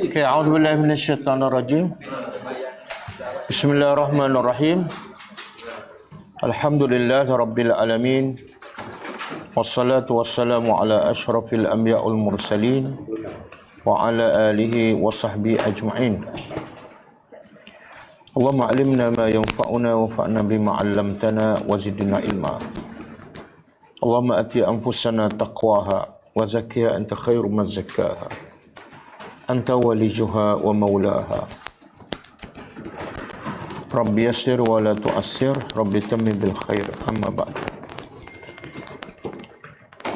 Okay, a'udzubillahi minasyaitonirrajim. Bismillahirrahmanirrahim. Alhamdulillahirabbil alamin. Wassalatu wassalamu ala asyrafil anbiya'il mursalin wa ala alihi wa sahbihi ajma'in. Allahumma 'allimna ma yanfa'una wanfa'na bima 'allamtana wa zidna ilma. Allahumma ati anfusana taqwaha wa zakkiha anta khairu man zakkaha. Anta walijuha wa maulaha. Rabbi yassir wa la tu'assir, Rabbi tammim bil khair. Amma ba'd.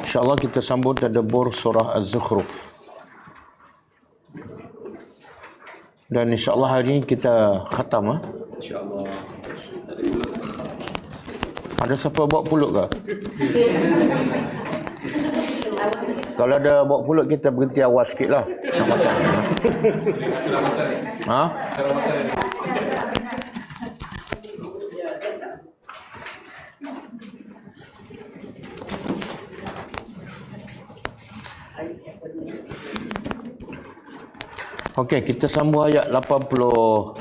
InsyaAllah kita sambut tadabbur surah Az-Zukhruf. Dan insyaAllah hari ini kita khatam. InsyaAllah. Ada siapa bawa pulut ke? Kalau ada bawa pulut kita berhenti awal sikit lah. Ha? Okey, kita sambung ayat 85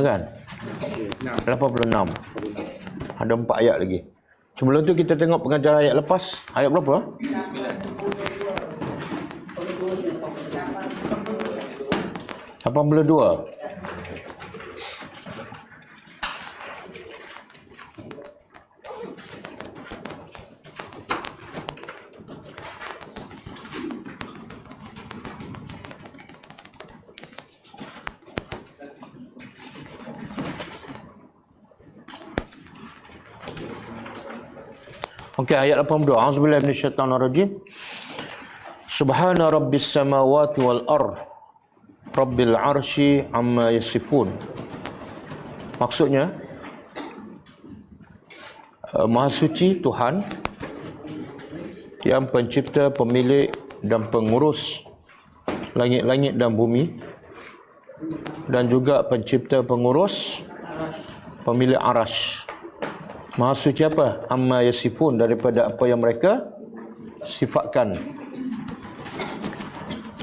kan? 86. Ada 4 ayat lagi. Sebelum tu kita tengok pengajaran ayat lepas. Ayat berapa? 82. Okey, ayat 82. Auzubillahi minasyaitonirrajim. Subhana rabbis samawati wal ard. Rabbil arsy amma yasifun. Maksudnya, Maha Suci Tuhan yang pencipta, pemilik dan pengurus langit-langit dan bumi, dan juga pencipta, pengurus, pemilik arasy. Maha suci apa? Amma yasifun, daripada apa yang mereka sifatkan.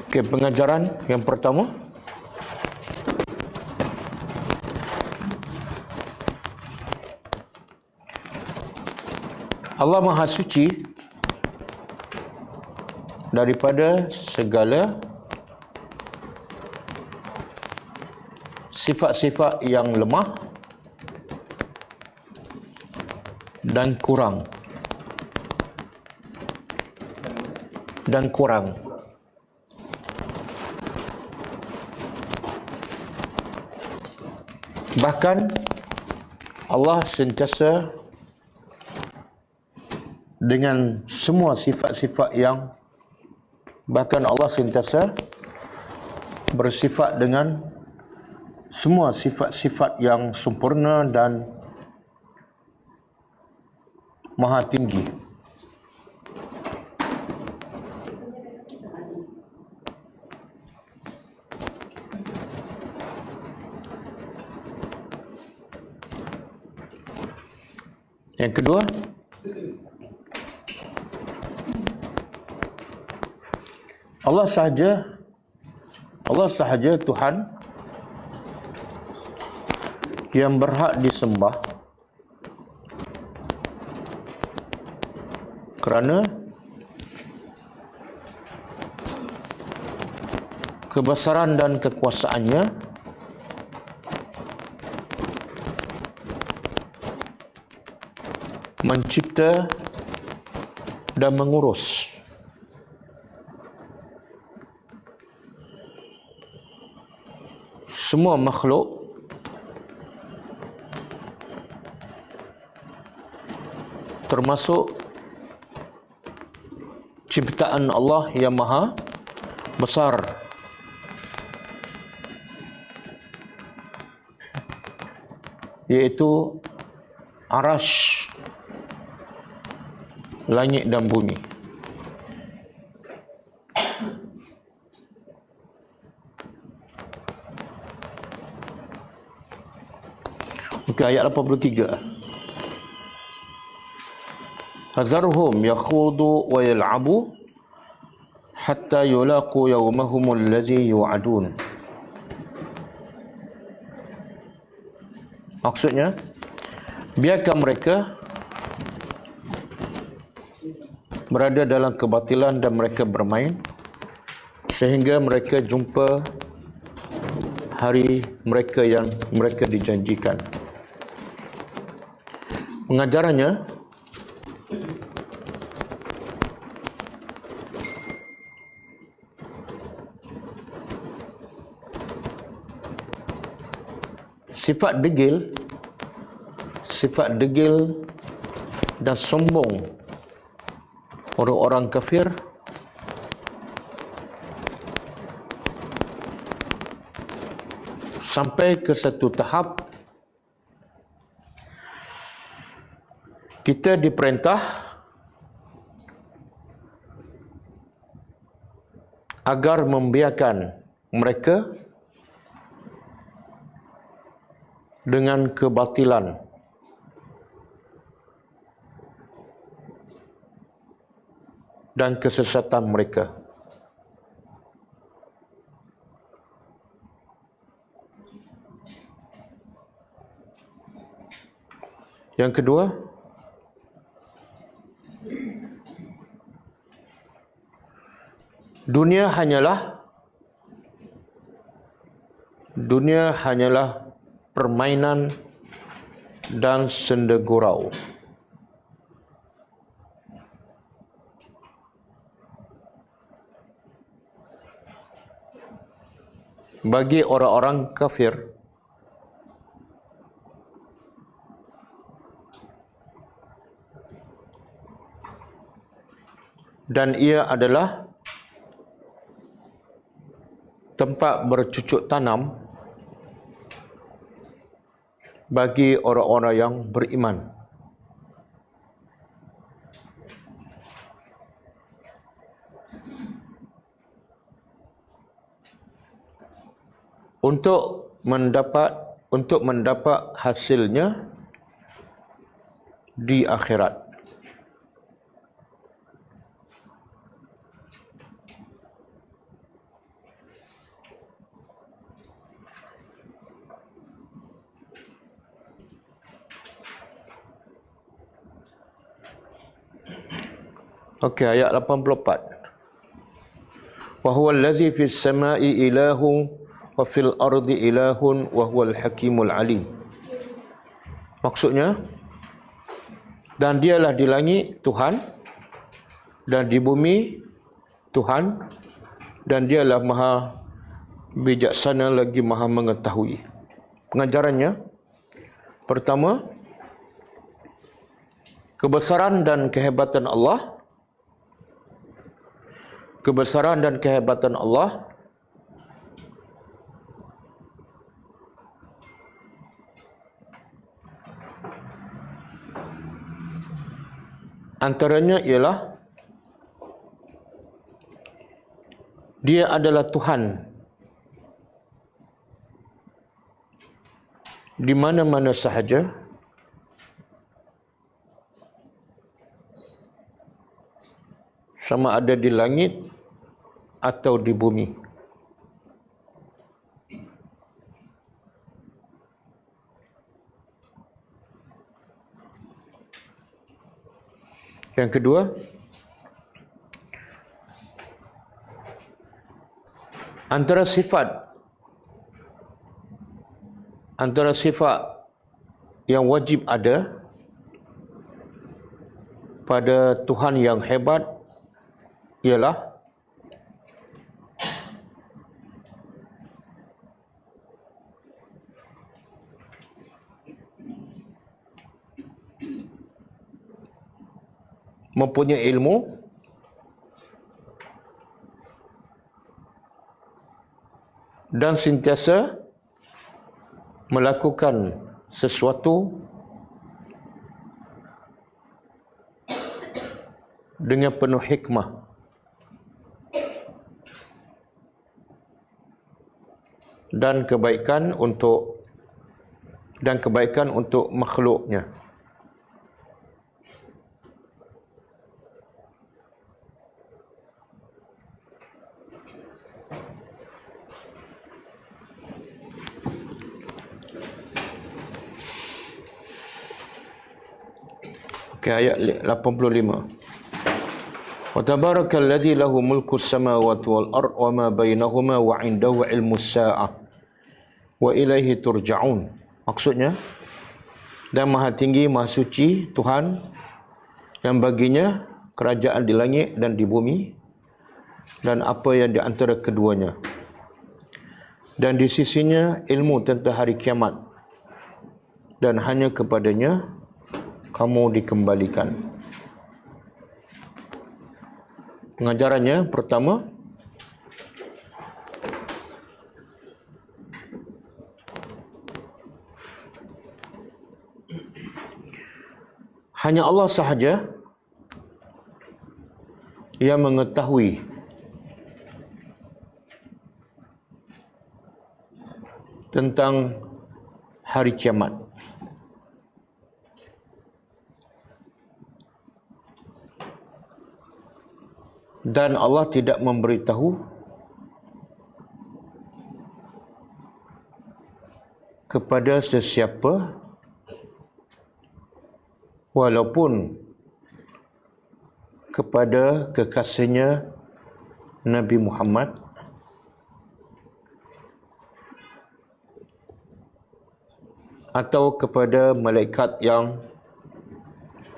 Okey, pengajaran yang pertama. Allah Maha Suci daripada segala sifat-sifat yang lemah dan kurang. Bahkan Allah sentiasa dengan semua sifat-sifat yang, bahkan Allah sentiasa bersifat dengan semua sifat-sifat yang sempurna dan maha tinggi. Yang kedua, Allah sahaja Tuhan yang berhak disembah kerana kebesaran dan kekuasaannya mencipta dan mengurus semua makhluk termasuk ciptaan Allah yang maha besar, iaitu arasy, langit dan bumi. Okey, ayat 83. Hazarhum yakhudu wa yal'abu hatta yulaqu yawmahum allazi yu'adun. Maksudnya, biarkan mereka berada dalam kebatilan dan mereka bermain sehingga mereka jumpa hari mereka yang mereka dijanjikan. Pengajarannya, sifat degil dan sombong orang-orang kafir sampai ke satu tahap kita diperintah agar membiarkan mereka dengan kebatilan dan kesesatan mereka. Yang kedua, dunia hanyalah permainan dan senda gurau. Bagi orang-orang kafir, dan ia adalah tempat bercucuk tanam bagi orang-orang yang beriman. Untuk mendapat hasilnya di akhirat. Okey, ayat 84. Wa huwal ladzi fis samai ilahu wa fil ardi ilahun wa huwal hakimul alim. Maksudnya, dan dialah di langit Tuhan dan di bumi Tuhan dan dialah maha bijaksana lagi maha mengetahui. Pengajarannya, pertama, kebesaran dan kehebatan Allah antaranya ialah Dia adalah Tuhan di mana-mana sahaja, sama ada di langit atau di bumi. Yang kedua, antara sifat yang wajib ada pada Tuhan yang hebat ialah mempunyai ilmu dan sentiasa melakukan sesuatu dengan penuh hikmah dan kebaikan untuk makhluknya. Okay, ayat 85. Wa tabarakalladzi lahu mulku samawati wal ard wa ma bainahuma wa 'indahu 'ilmus sa'ah wa ilaihi turja'un. Maksudnya, dan maha tinggi, maha suci Tuhan yang baginya kerajaan di langit dan di bumi dan apa yang di antara keduanya. Dan di sisinya ilmu tentang hari kiamat dan hanya kepadanya kamu dikembalikan. Pengajarannya pertama, hanya Allah sahaja yang mengetahui tentang hari kiamat. Dan Allah tidak memberitahu kepada sesiapa walaupun kepada kekasihnya Nabi Muhammad atau kepada malaikat yang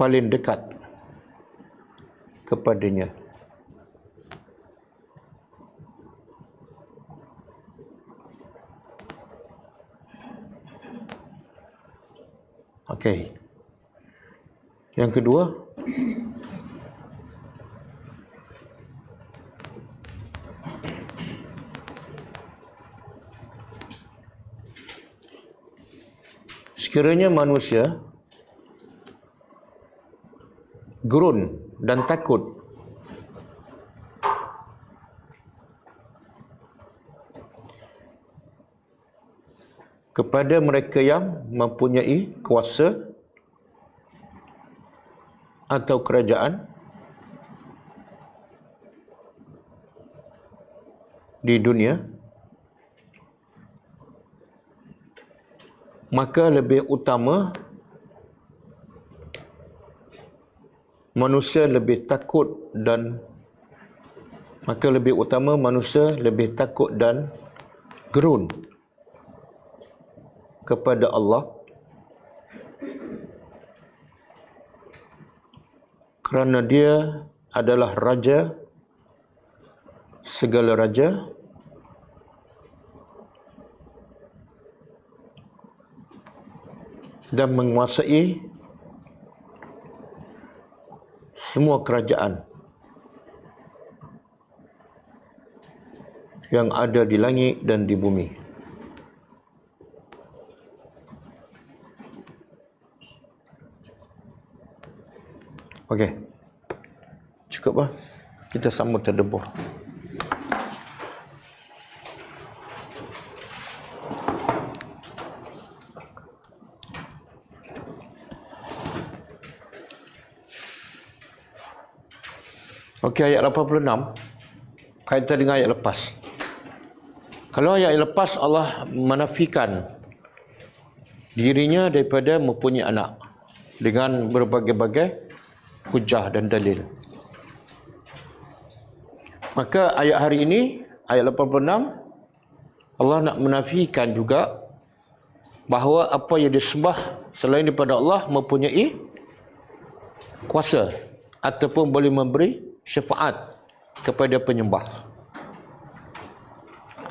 paling dekat kepadanya. Okey. Yang kedua, sekiranya manusia gerun dan takut kepada mereka yang mempunyai kuasa atau kerajaan di dunia, maka lebih utama manusia lebih takut dan gerun kepada Allah kerana dia adalah raja segala raja dan menguasai semua kerajaan yang ada di langit dan di bumi. Okey. Cukup lah. Kita sama terdebur. Okey, ayat 86 kaitan dengan ayat lepas. Kalau ayat lepas Allah menafikan dirinya daripada mempunyai anak dengan berbagai-bagai hujah dan dalil. Maka ayat hari ini, ayat 86, Allah nak menafikan juga bahawa apa yang disembah selain daripada Allah mempunyai kuasa ataupun boleh memberi syafaat kepada penyembah.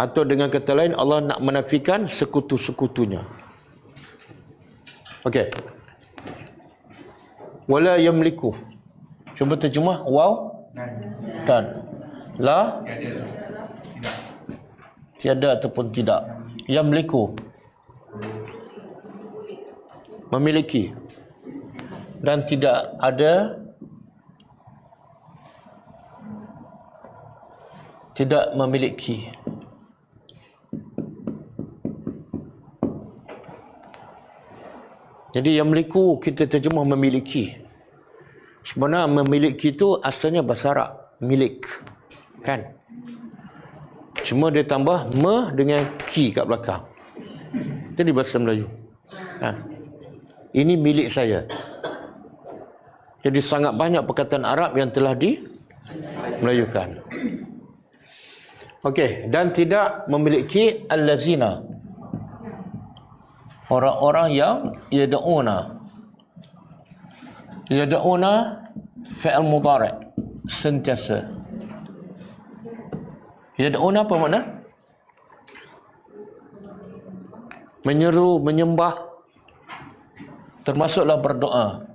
Atau dengan kata lain, Allah nak menafikan sekutu-sekutunya. Okey. Wala yamliku. Cuba terjemah. Waw. Dan. La. Tiada ataupun tidak. Yamliku. Memiliki. Dan tidak ada. Tidak memiliki. Jadi yamliku kita terjemah memiliki. Sebenarnya memiliki itu asalnya bahasa Arab, milik. Kan? Cuma dia tambah me dengan ki kat belakang. Itu di bahasa Melayu. Ha. Ini milik saya. Jadi sangat banyak perkataan Arab yang telah dimelayukan. Okey, dan tidak memiliki allazina, orang-orang yang yad'una fi'il mudhari' sentiasa. Yad'una apa makna? Menyeru, menyembah, termasuklah berdoa.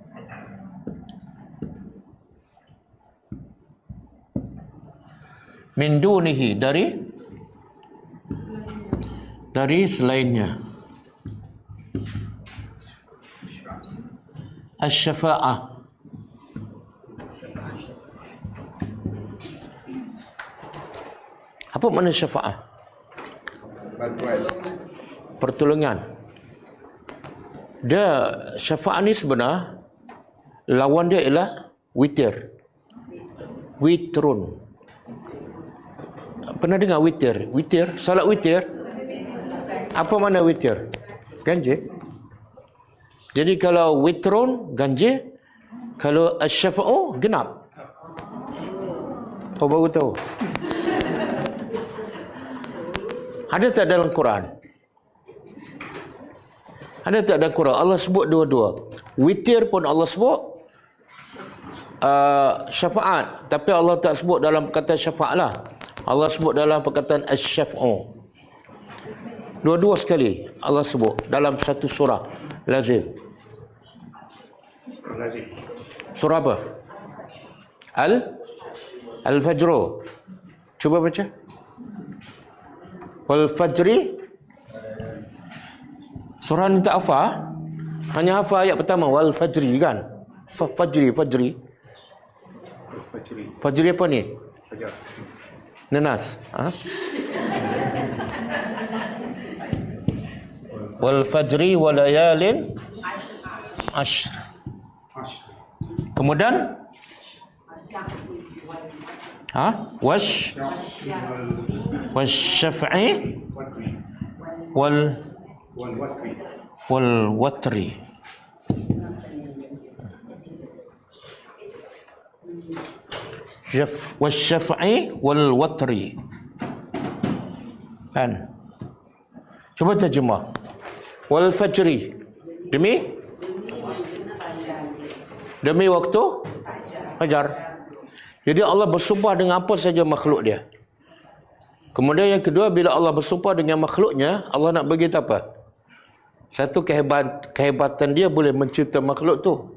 Min dunihi, dari selainnya. Asy-syafa'ah, apa makna syafa'ah? Pertolongan. Dia syafa'ah ni sebenar lawan dia ialah witir. Witrun. Pernah dengar witir? Witir, salat witir. Apa makna witir? Ganjil. Jadi kalau witrun ganjil, kalau asy-syafa'u genap. Oh, baru tahu. Ada tak dalam Quran? Ada tak dalam Quran? Allah sebut dua-dua. Witir pun Allah sebut, syafaat. Tapi Allah tak sebut dalam perkataan syafaat lah. Allah sebut dalam perkataan asy-syafa'u. Dua-dua sekali Allah sebut dalam satu surah. Lazim. Surah apa? Al-Fajr. Cuba baca. Wal Fajri. Surah ni tak hafal. Hanya hafal ayat pertama. Wal Fajri kan? Fajri. Fajri apa ni? Fajar. Nenas. Wal Fajri wa layalin ashr. Kemudian wasyaf'i wal watri. Wasyaf'i wal watri. Kan? Cuba terjemah. Wal fajri. Demi waktu fajar. Jadi Allah bersumpah dengan apa saja makhluk dia. Kemudian yang kedua, bila Allah bersumpah dengan makhluknya, Allah nak bagi apa? Satu, kehebatan dia boleh mencipta makhluk tu.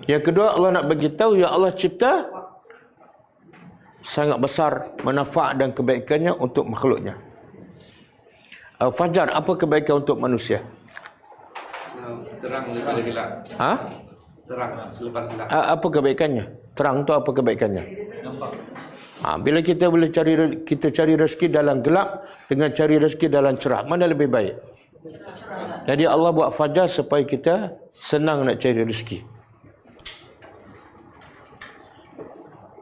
Yang kedua, Allah nak bagi tahu yang Allah cipta sangat besar manfaat dan kebaikannya untuk makhluknya. Fajar, apa kebaikan untuk manusia? Terang daripada gelap. Terang selepas gelap. Apa kebaikannya? Terang tu apa kebaikannya? Bila kita boleh cari rezeki dalam gelap dengan cari rezeki dalam cerah, mana lebih baik? Jadi Allah buat fajar supaya kita senang nak cari rezeki.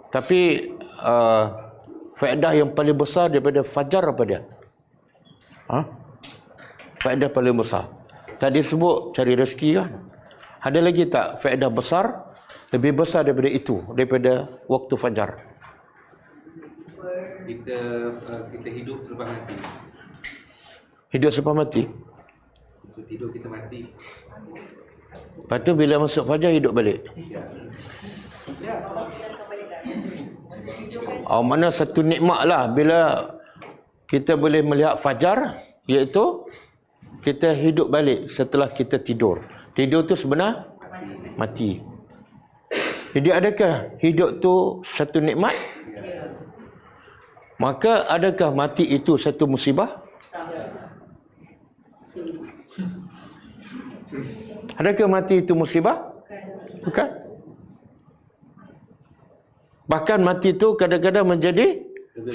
Tapi faedah yang paling besar daripada fajar apa dia? Faedah paling besar. Tadi sebut cari rezeki kan? Ada lagi tak faedah besar, lebih besar daripada itu, daripada waktu fajar? Kita hidup selepas mati. Hidup selepas mati? Masa tidur kita mati. Lepas tu bila masuk fajar hidup balik? Mana satu nikmat lah bila kita boleh melihat fajar, iaitu kita hidup balik setelah kita tidur. Tidur tu sebenar mati. Jadi adakah hidup tu satu nikmat? Maka adakah mati itu satu musibah? Adakah mati itu musibah? Bukan. Bahkan mati itu kadang-kadang menjadi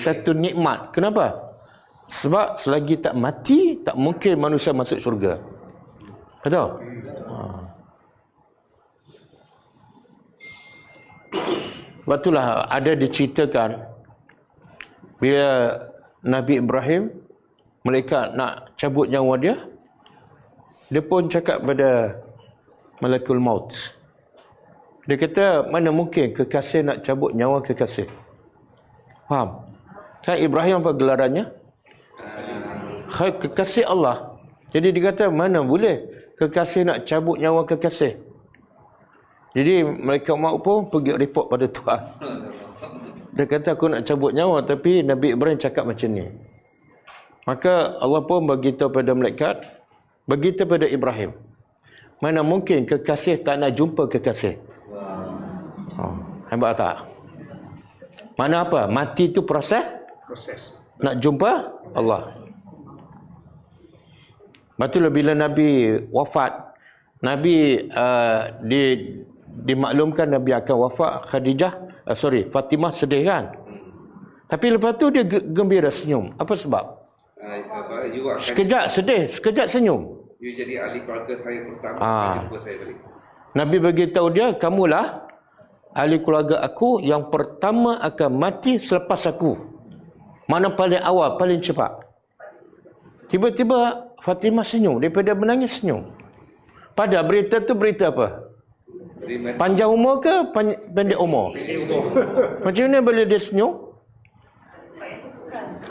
satu nikmat. Kenapa? Sebab selagi tak mati, tak mungkin manusia masuk syurga. Betul? Sebab itulah ada diceritakan bila Nabi Ibrahim, mereka nak cabut nyawa dia, dia pun cakap pada Malakul Maut, Dia kata, mana mungkin kekasih nak cabut nyawa kekasih? Faham? Kan Ibrahim apa gelarannya? Kekasih Allah. Jadi dia kata, mana boleh kekasih nak cabut nyawa kekasih? Jadi mereka mak pun pergi report pada Tuhan. Dia kata, aku nak cabut nyawa, tapi Nabi Ibrahim cakap macam ni. Maka Allah pun beritahu pada malaikat, beritahu pada Ibrahim, mana mungkin kekasih tak nak jumpa kekasih? Hebat tak? Mana apa? Mati itu proses? Nak jumpa Allah. Betul bila Nabi wafat, Nabi dimaklumkan Nabi akan wafat, Fatimah sedih kan? Tapi lepas tu dia gembira senyum. Apa sebab? Sekejap sedih, sekejap senyum. You jadi ahli keluarga saya pertama jumpa saya balik. Nabi beritahu dia, kamulah ahli keluarga aku yang pertama akan mati selepas aku. Mana paling awal, paling cepat. Tiba-tiba Fatimah senyum, daripada menangis senyum. Pada berita tu berita apa? Panjang umur ke pendek umur? Macam mana boleh dia senyum?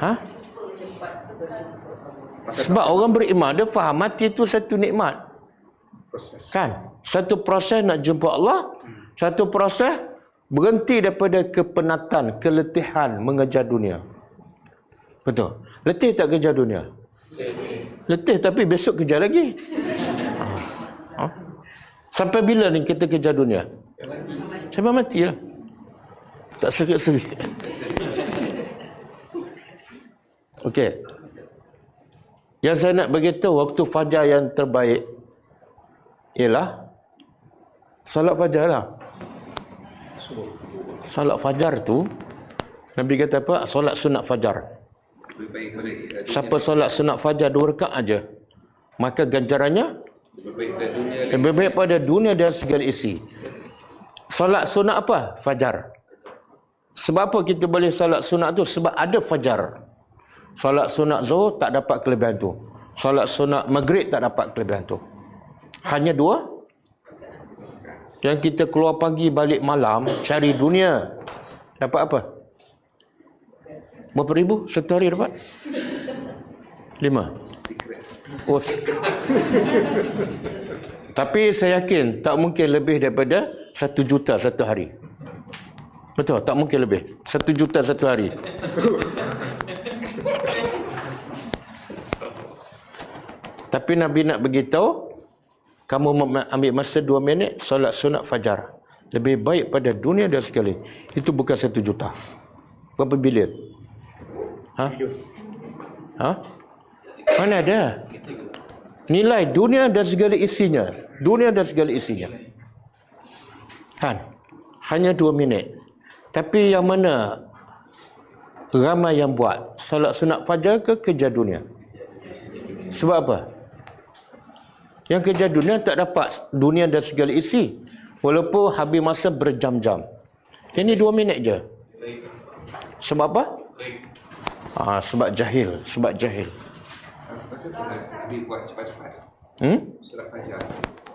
Ha? Sebab orang beriman, dia faham mati itu satu nikmat. Kan? Satu proses nak jumpa Allah, satu proses berhenti daripada kepenatan, keletihan mengejar dunia. Betul? Letih tak kejar dunia? Letih, tapi besok kejar lagi. Sampai bila ni kita kejar dunia? Sampai mati lah. Tak serik-serik. Okey. Yang saya nak beritahu, waktu fajar yang terbaik ialah salat fajar lah. Salat fajar tu, Nabi kata apa? Salat sunat fajar. Siapa solat sunat fajar 2 rakaat aja, maka ganjarannya lebih baik pada dunia dan segala isi. Solat sunat apa? Fajar. Sebab apa kita boleh solat sunat tu? Sebab ada fajar. Solat sunat zuhur tak dapat kelebihan tu. Solat sunat maghrib tak dapat kelebihan tu. Hanya 2. Yang kita keluar pagi balik malam cari dunia, dapat apa? Berapa ribu? Satu hari dapat? 5. Oh. Tapi saya yakin tak mungkin lebih daripada 1 juta satu hari. Betul? Tak mungkin lebih. 1 juta satu hari. Tapi Nabi nak beritahu, kamu ambil masa 2 minit solat sunat fajar. Lebih baik pada dunia dan sekali. Itu bukan 1 juta. Berapa bilion? Ha? Ha? Mana ada? Nilai dunia dan segala isinya. Dunia dan segala isinya. Kan? Hanya 2 minit. Tapi yang mana ramai yang buat? Salat sunat fajar ke kejar dunia? Sebab apa? Yang kejar dunia tak dapat dunia dan segala isi. Walaupun habis masa berjam-jam. Ini 2 minit je. Sebab apa? Sebab jahil. Sebab jahil. Pasal Nabi buat cepat-cepat. Surah fajar.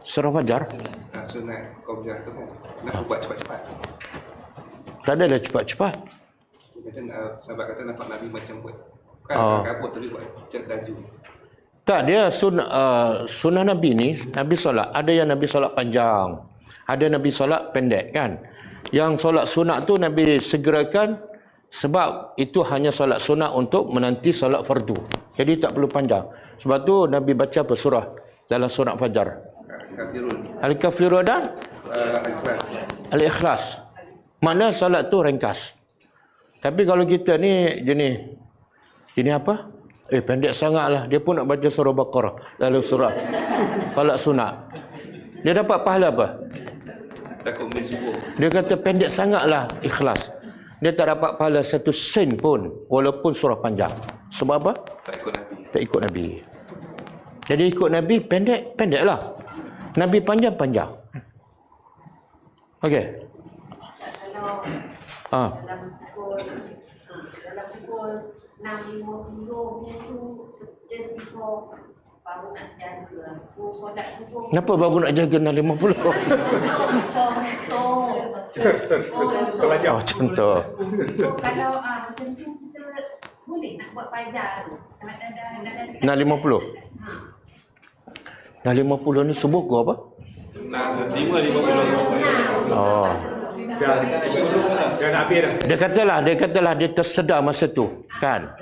Surah fajar? Sunat Qoblah tu kan. Nak buat cepat-cepat. Tak ada dah cepat-cepat. Sahabat kata nampak Nabi macam buat. Kan kabut tadi buat laju. Tak, dia sunnah Nabi ni, Nabi solat. Ada yang Nabi solat panjang. Ada Nabi solat pendek kan. Yang solat sunat tu Nabi segerakan sebab itu hanya solat sunat untuk menanti solat fardu. Jadi tak perlu panjang. Sebab tu Nabi baca apa surah dalam sunat fajar? Al-Kafirun dan Al-Ikhlas. Makna solat tu ringkas. Tapi kalau kita ni jenis apa? Pendek sangat lah. Dia pun nak baca surah Baqarah lalu surah solat sunat. Dia dapat pahala apa? Dia kata pendek sangatlah Ikhlas. Dia tak dapat pahala 1 sen pun walaupun surah panjang. Sebab apa? Tak ikut Nabi. Jadi ikut Nabi pendek lah. Nabi panjang. Okey. Dalam pukul 6.50 itu just before baru nak jaga. So solat subuh. Kenapa baru nak jaga 6.50? Oh, contoh. So kalau macam tu kita boleh nak buat fajar tu. Dah 6.50. 6.50 ni subuh ke apa? Nah, 5.50. Oh. Dah nak habis dah. Dia katalah dia tersedar masa tu, kan?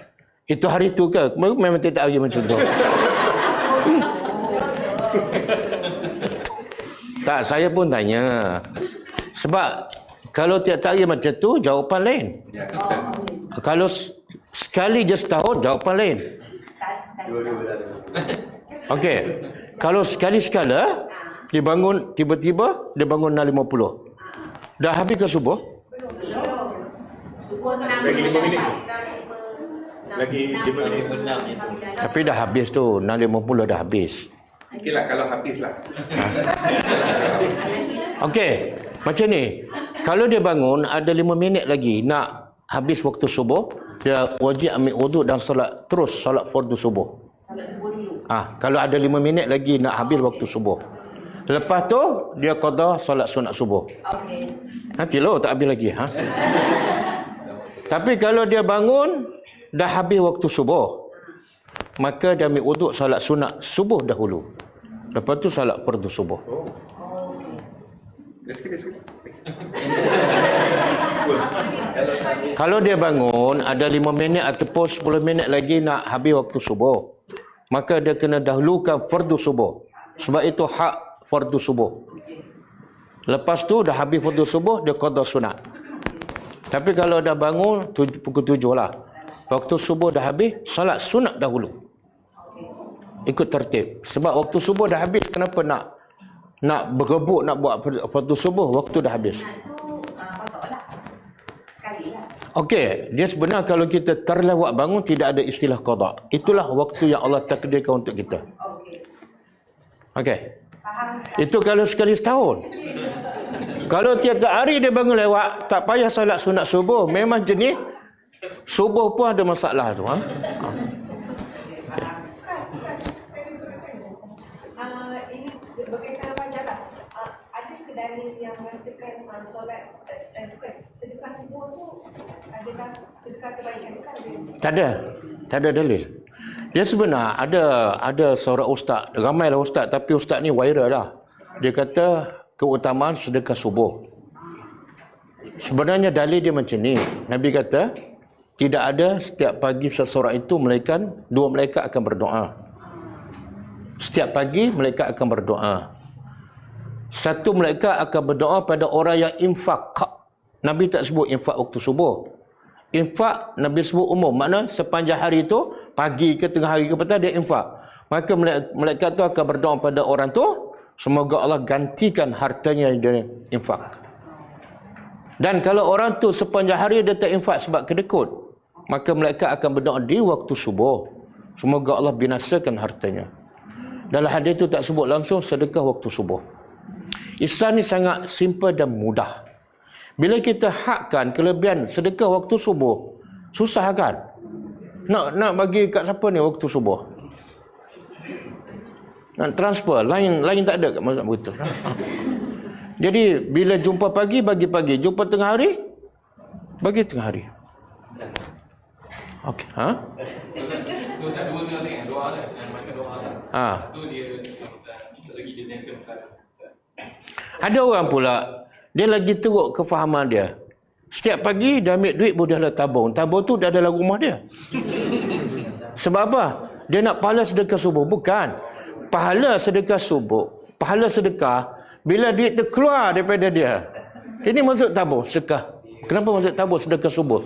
Itu hari tu ke? Memang tidak hari macam tu. Tak, saya pun tanya. Sebab kalau tiap-tiap hari macam tu, jawapan lain. Ya, Kalau sekali je setahun, jawapan lain. Okey. Kalau sekali-sekala, dia bangun, tiba-tiba, dia bangun 6.50. Dah habis ke subuh? Subuh 6 Lagi 5 minit. Lagi 5 minit. Tapi dah habis tu, 6.50 dah habis. Okey lah kalau habis lah. Okey, macam ni. Kalau dia bangun, ada 5 minit lagi nak habis waktu subuh, dia wajib ambil wuduk dan solat terus, solat fardu subuh. Solat subuh dulu. Kalau ada 5 minit lagi nak habis waktu subuh. Lepas tu, dia qada solat sunat subuh. Okey. Nantilah, tak habis lagi. Tapi kalau dia bangun, dah habis waktu subuh, maka dia ambil wuduk solat sunat subuh dahulu. Lepas tu solat fardu subuh. Sikit. Kalau dia bangun, ada 5 minit ataupun 10 minit lagi nak habis waktu subuh, maka dia kena dahulukan fardu subuh. Sebab itu hak fardu subuh. Lepas tu dah habis fardu subuh, dia qada sunat. Tapi kalau dah bangun, pukul 7 lah. Waktu subuh dah habis, salat sunat dahulu. Ikut tertib. Sebab waktu subuh dah habis, kenapa nak berebut nak buat waktu subuh, waktu dah habis. Sunat tu kotak lah. Sekali lah. Okey, dia sebenarnya kalau kita terlewat bangun, tidak ada istilah qada. Itulah waktu yang Allah takdirkan untuk kita. Okey. Okey. Faham Ustaz? Itu kalau sekali setahun. Kalau tiap-tiap hari dia bangun lewat, tak payah salat sunat subuh. Memang jenis subuh pun ada masalah tu. Ini berkaitan fajar lah. Ada ke dalil yang mengatakan solat sedekah subuh tu adalah sedekah kebaikan kan? Tak ada dalil. Dia sebenar ada seorang ustaz, ramailah ustaz, tapi ustaz ni viral lah. Dia kata keutamaan sedekah subuh. Sebenarnya dalil dia macam ni. Nabi kata tidak ada setiap pagi seseorang itu melainkan dua malaikat akan berdoa. Setiap pagi malaikat akan berdoa. Satu malaikat akan berdoa pada orang yang infak. Nabi tak sebut infak waktu subuh. Infak Nabi sebut umum. Makna sepanjang hari itu, pagi ke tengah hari ke petang, dia infak. Maka malaikat tu akan berdoa pada orang tu, semoga Allah gantikan hartanya yang dia infak. Dan kalau orang tu sepanjang hari dia tak infak sebab kedekut, maka malaikat akan berdoa di waktu subuh, semoga Allah binasakan hartanya. Dalam hadis itu tak sebut langsung sedekah waktu subuh. Islam ni sangat simple dan mudah. Bila kita hakkan kelebihan sedekah waktu subuh, susah kan? Nak bagi kat siapa ni waktu subuh? Nak transfer, lain tak ada kat mazhab begitu. Jadi bila jumpa pagi, bagi pagi. Jumpa tengah hari, bagi tengah hari. Okey, Ustaz, dua tengah tengah doa kan, yang makan doa kan. Tu dia lagi dia nasihat masalah. Ada orang pula, dia lagi teruk kefahaman dia. Setiap pagi dia ambil duit pun dia dah tabung. Tabung tu dah dalam rumah dia. Sebab apa? Dia nak pahala sedekah subuh. Bukan. Pahala sedekah subuh, pahala sedekah bila duit tu keluar daripada dia. Ini masuk tabung sedekah. Kenapa masuk tabung sedekah subuh?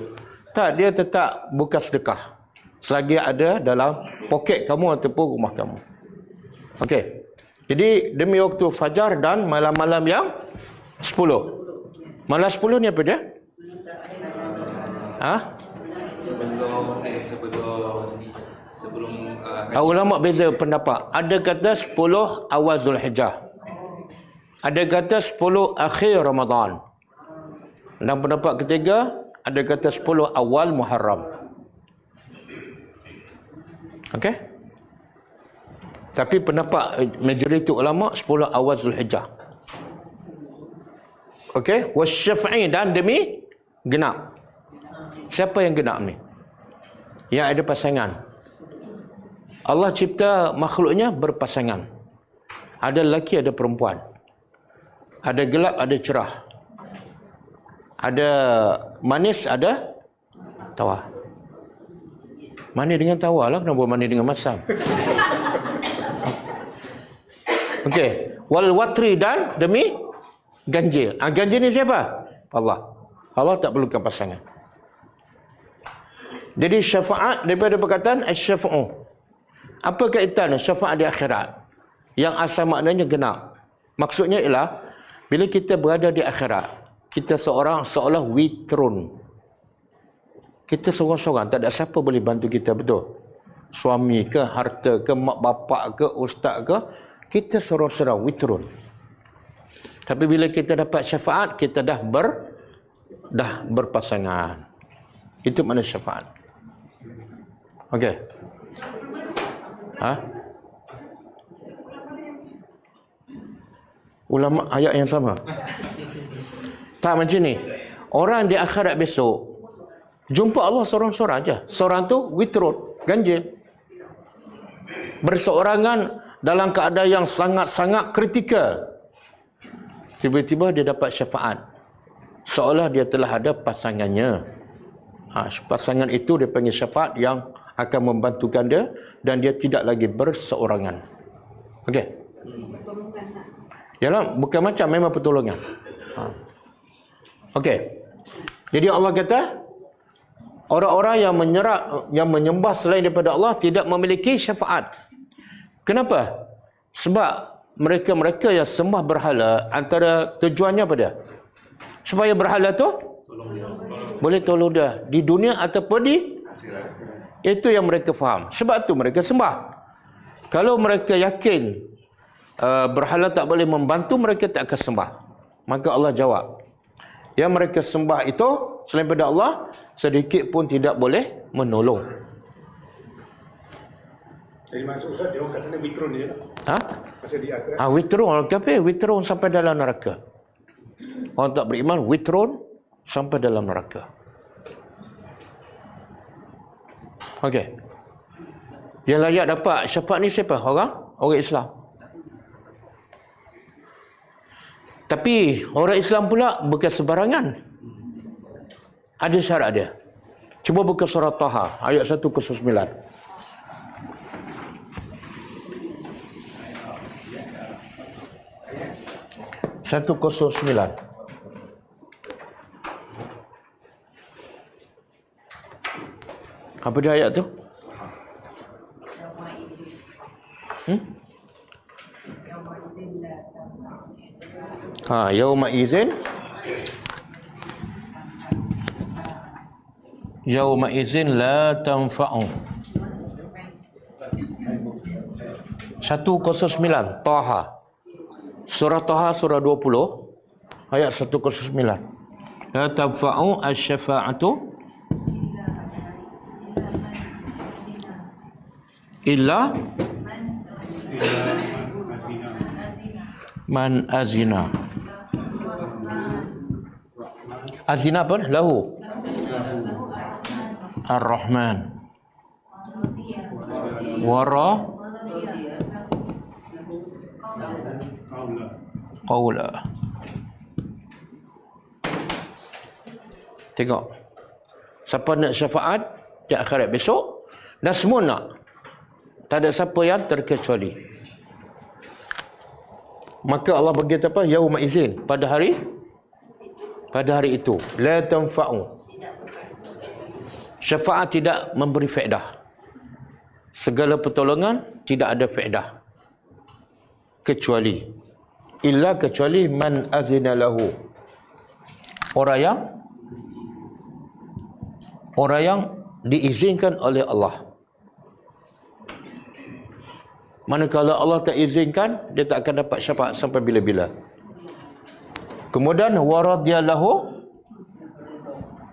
Tak, dia tetap bukan sedekah selagi ada dalam poket kamu ataupun rumah kamu. Okey. Jadi demi waktu fajar dan malam-malam yang 10. Malam 10 ni apa dia? Sebelum Ulama beza pendapat. Ada kata 10 awal Zulhijjah. Ada kata 10 akhir Ramadan. Dan pendapat ketiga, ada kata 10 awal Muharram. Okey? Tapi pendapat majoriti ulama 10 awal Zulhijjah. Okey, wasyafa'i, dan demi genap. Siapa yang genap ni? Yang ada pasangan. Allah cipta makhluknya berpasangan. Ada lelaki, ada perempuan. Ada gelap, ada cerah. Ada manis, ada tawar. Mani dengan tawar lah, kenapa mani dengan masam? Okey, wal watri, dan demi ganjil. Ganjil ni siapa? Allah. Allah tak perlukan pasangan. Jadi syafaat daripada perkataan asy-syafa'u. Apa kaitan syafaat di akhirat? Yang asal maknanya genap. Maksudnya ialah bila kita berada di akhirat, kita seolah witrun. Kita seorang-seorang, tak ada siapa boleh bantu kita, betul? Suami ke, harta ke, mak bapak ke, ustaz ke, kita seorang-seorang witrun. Tapi bila kita dapat syafaat, kita dah berpasangan. Itu makna syafaat. Okey. Ulama ayat yang sama. Tak macam ni. Orang di akhirat besok jumpa Allah seorang-seorang aja. Seorang tu witrun, ganjil. Berseorangan dalam keadaan yang sangat-sangat kritikal. Tiba-tiba dia dapat syafaat. Seolah dia telah ada pasangannya. Pasangan itu dia panggil syafaat yang akan membantukan dia dan dia tidak lagi berseorangan. Okey. Yalah, bukan macam, memang pertolongan. Okey. Jadi Allah kata orang-orang yang menyembah selain daripada Allah tidak memiliki syafaat. Kenapa? Sebab mereka-mereka yang sembah berhala, antara tujuannya apa dia? Supaya berhala tu boleh tolong dia di dunia ataupun di itu yang mereka faham. Sebab tu mereka sembah. Kalau mereka yakin berhala tak boleh membantu, mereka tak akan sembah. Maka Allah jawab, yang mereka sembah itu selain daripada Allah sedikit pun tidak boleh menolong. Jadi maksud Ustaz, dia orang kat sana witrun je lah. Masa di akhirat. Witrun, orang kafir witrun sampai dalam neraka. Orang tak beriman witrun sampai dalam neraka. Okey. Yang layak dapat syafaat ni siapa? Orang Islam. Tapi orang Islam pula bukan sebarangan. Ada syarat dia. Cuba buka surah Taha ayat 109. Apa dia ayat tu? Yauma izin la tanfa'u. 109 Taha. Surah Taha surah 20 ayat 109. La tanfa'u asy-syafa'atu illa man azina. Azina apa? Lahu Ar-Rahman wara qawla. Tengok, siapa nak syafaat di akhirat besok, dan semua nak. Tak ada siapa yang terkecuali. Maka Allah berkata apa? Yauma izin, pada hari itu la tanfa'u. Syafaat tidak memberi faedah. Segala pertolongan tidak ada faedah. Kecuali man azina lahu. Orang yang diizinkan oleh Allah. Manakala Allah tak izinkan, dia tak akan dapat syafaat sampai bila-bila. Kemudian waradiyallahu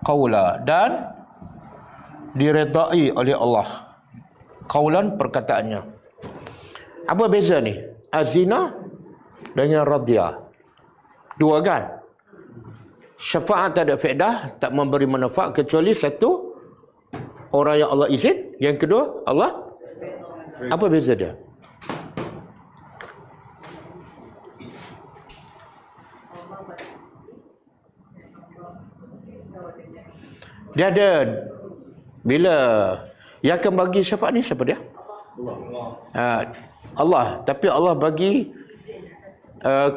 qawla, dan diredai oleh Allah. Qawlan, perkataannya. Apa beza ni? Azina dengan radiyah. Dua kan? Syafaat tak ada faedah, tak memberi manfaat kecuali satu, orang yang Allah izin. Yang kedua, Allah. Apa beza dia? Dia ada, bila yang akan bagi syafaat ni siapa dia? Allah. Tapi Allah bagi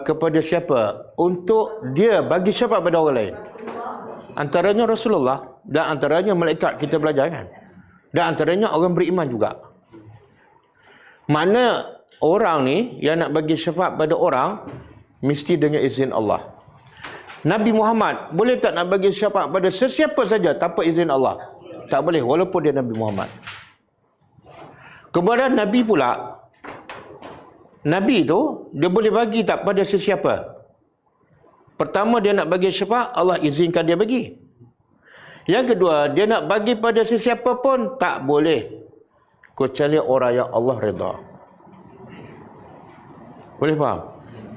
kepada siapa? Untuk dia bagi syafaat pada orang lain. Antaranya Rasulullah, dan antaranya malaikat, kita belajar kan. Dan antaranya orang beriman juga. Mana orang ni yang nak bagi syafaat pada orang mesti dengan izin Allah. Nabi Muhammad boleh tak nak bagi syafaat pada sesiapa saja tanpa izin Allah? Tak boleh, walaupun dia Nabi Muhammad. Kemudian Nabi pula, Nabi tu dia boleh bagi tak pada sesiapa? Pertama, dia nak bagi syafaat, Allah izinkan dia bagi. Yang kedua, dia nak bagi pada sesiapa pun tak boleh, kecuali orang yang Allah redha. Boleh faham?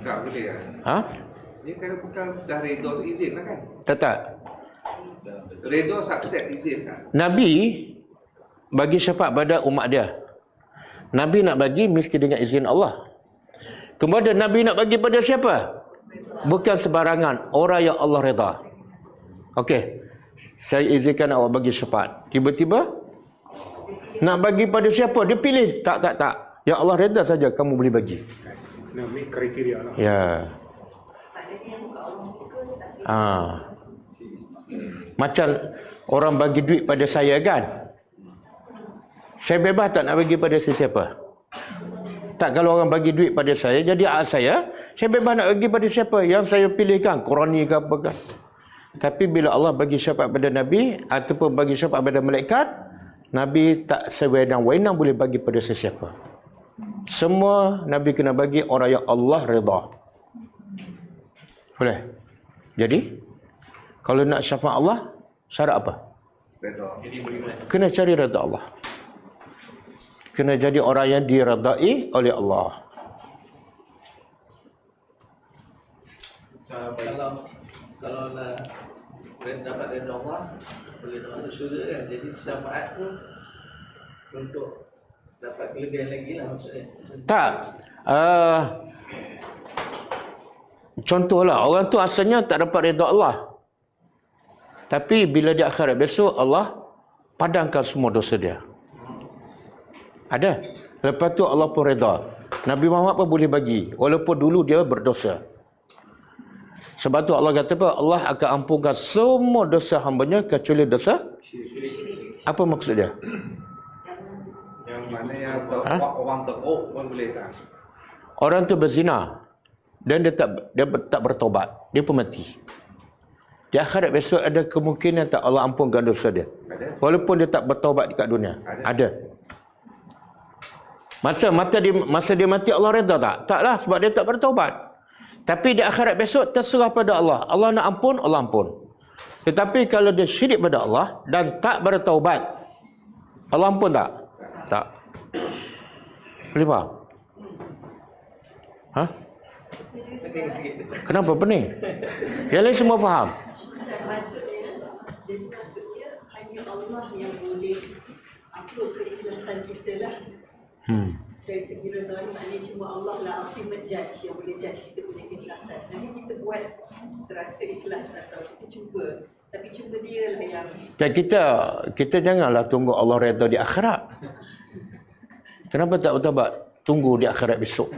Tak boleh lah. Ha? Dia kalau bukan dah redha tu izin lah kan? Tak. Redha subset izin kan? Nabi bagi syafaat pada umat dia. Nabi nak bagi mesti dengan izin Allah. Kemudian Nabi nak bagi pada siapa? Bukan sebarangan, orang yang Allah redha. Okey, saya izinkan awak bagi syafaat. Tiba-tiba nak bagi pada siapa? Dia pilih. Tak. Yang Allah redha saja kamu boleh bagi. Nah, ini kriteria lah. Ya. Macam orang bagi duit pada saya kan, saya bebas tak nak bagi pada sesiapa? Tak, kalau orang bagi duit pada saya, jadi hak saya bebas nak bagi pada siapa yang saya pilihkan, Qurani ke apa kan. Tapi bila Allah bagi syafaat pada Nabi ataupun bagi syafaat pada malaikat, Nabi tak sewenang-wenang boleh bagi pada sesiapa. Semua Nabi kena bagi orang yang Allah redha. Boleh? Jadi kalau nak syafaat Allah, syarat apa? Kena cari redha Allah. Kena jadi orang yang diredai oleh Allah. Kalau nak dapat redha Allah, boleh masuk syurga kan. Jadi syafaat tu untuk dapat kelebihan lagi lah maksudnya. Tak. Contohlah, orang tu asalnya tak dapat redha Allah. Tapi bila di akhirat besok, Allah padamkan semua dosa dia. Ada. Lepas tu Allah pun redha. Nabi Muhammad pun boleh bagi, walaupun dulu dia berdosa. Sebab tu Allah kata apa? Allah akan ampunkan semua dosa hamba-Nya kecuali dosa. Apa maksud dia? Yang mana yang orang teruk pun boleh tak? Orang tu berzina dan dia tak bertaubat, dia pun mati. Di akhirat besok ada kemungkinan tak Allah ampunkan dosa dia? Ada. Walaupun dia tak bertaubat dekat dunia. Ada. Masa dia mati Allah redha tak? Taklah, sebab dia tak bertaubat. Tapi di akhirat besok terserah pada Allah. Allah nak ampun, Allah ampun. Tetapi kalau dia syirik pada Allah dan tak bertaubat, Allah ampun tak? Tak. Boleh faham? Ha? Kenapa pening? Yang lain semua faham? Maksudnya hanya Allah yang boleh upload keikhlasan kita lah. Dari segi redha ni maknanya cuma Allah lah ultimate judge yang boleh judge kita punya keikhlasan. Nanti kita buat terasa ikhlas atau kita cuba, tapi cuma dia lah yang. Dan kita janganlah tunggu Allah redha di akhirat. Kenapa tak bertaubat? Tunggu di akhirat besok.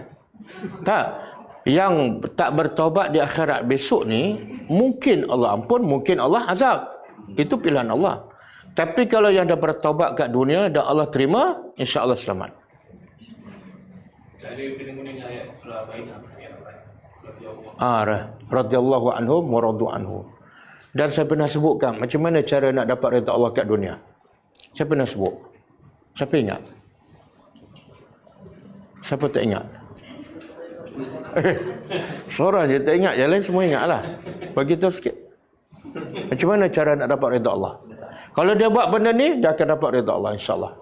Tak. Yang tak bertaubat di akhirat besok ni, mungkin Allah ampun, mungkin Allah azab. Itu pilihan Allah. Tapi kalau yang dah bertaubat kat dunia dan Allah terima, insya-Allah selamat. Saya kena guna ayat surah Baidah ayat radhiyallahu anhum wa radu anhu. Dan saya pernah sebutkan macam mana cara nak dapat redha Allah kat dunia. Saya pernah sebut. Siapa ingat? Siapa tak ingat? Seorang je tak ingat, yang lain semua ingatlah. Bagi tahu sikit. Macam mana cara nak dapat redha Allah? Kalau dia buat benda ni, dia akan dapat redha Allah insya-Allah.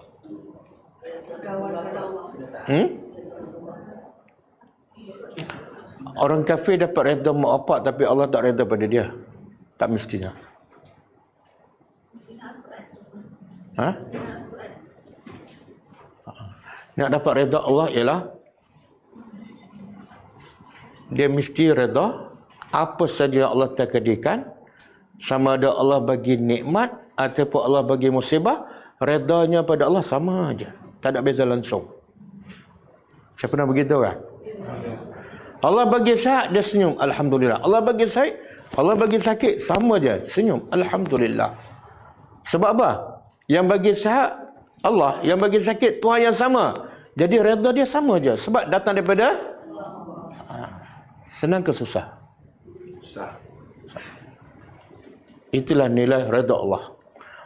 Orang kafir dapat redha mak bapak tapi Allah tak redha pada dia. Tak mestinya. Ha? Nak dapat redha Allah ialah dia mesti redha apa saja Allah takdirkan, sama ada Allah bagi nikmat ataupun Allah bagi musibah, redanya pada Allah sama aja. Tak ada beza langsung. Saya pernah begitu kan? Allah bagi sihat, dia senyum, alhamdulillah. Allah bagi sakit, sama je, senyum, alhamdulillah. Sebab apa? Yang bagi sihat Allah, yang bagi sakit Tuhan yang sama. Jadi redha dia sama je. Sebab datang daripada senang ke susah? Susah. Itulah nilai redha Allah.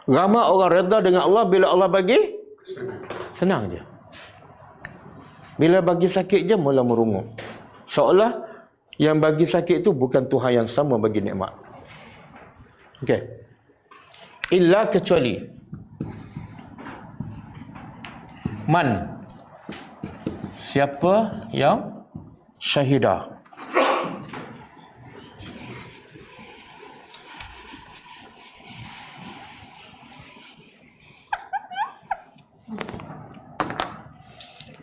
Ramai orang redha dengan Allah bila Allah bagi senang je. Bila bagi sakit je mula merungut. Seolah yang bagi sakit itu bukan Tuhan yang sama bagi nikmat. Okey. Illa kecuali man, siapa yang syahidah,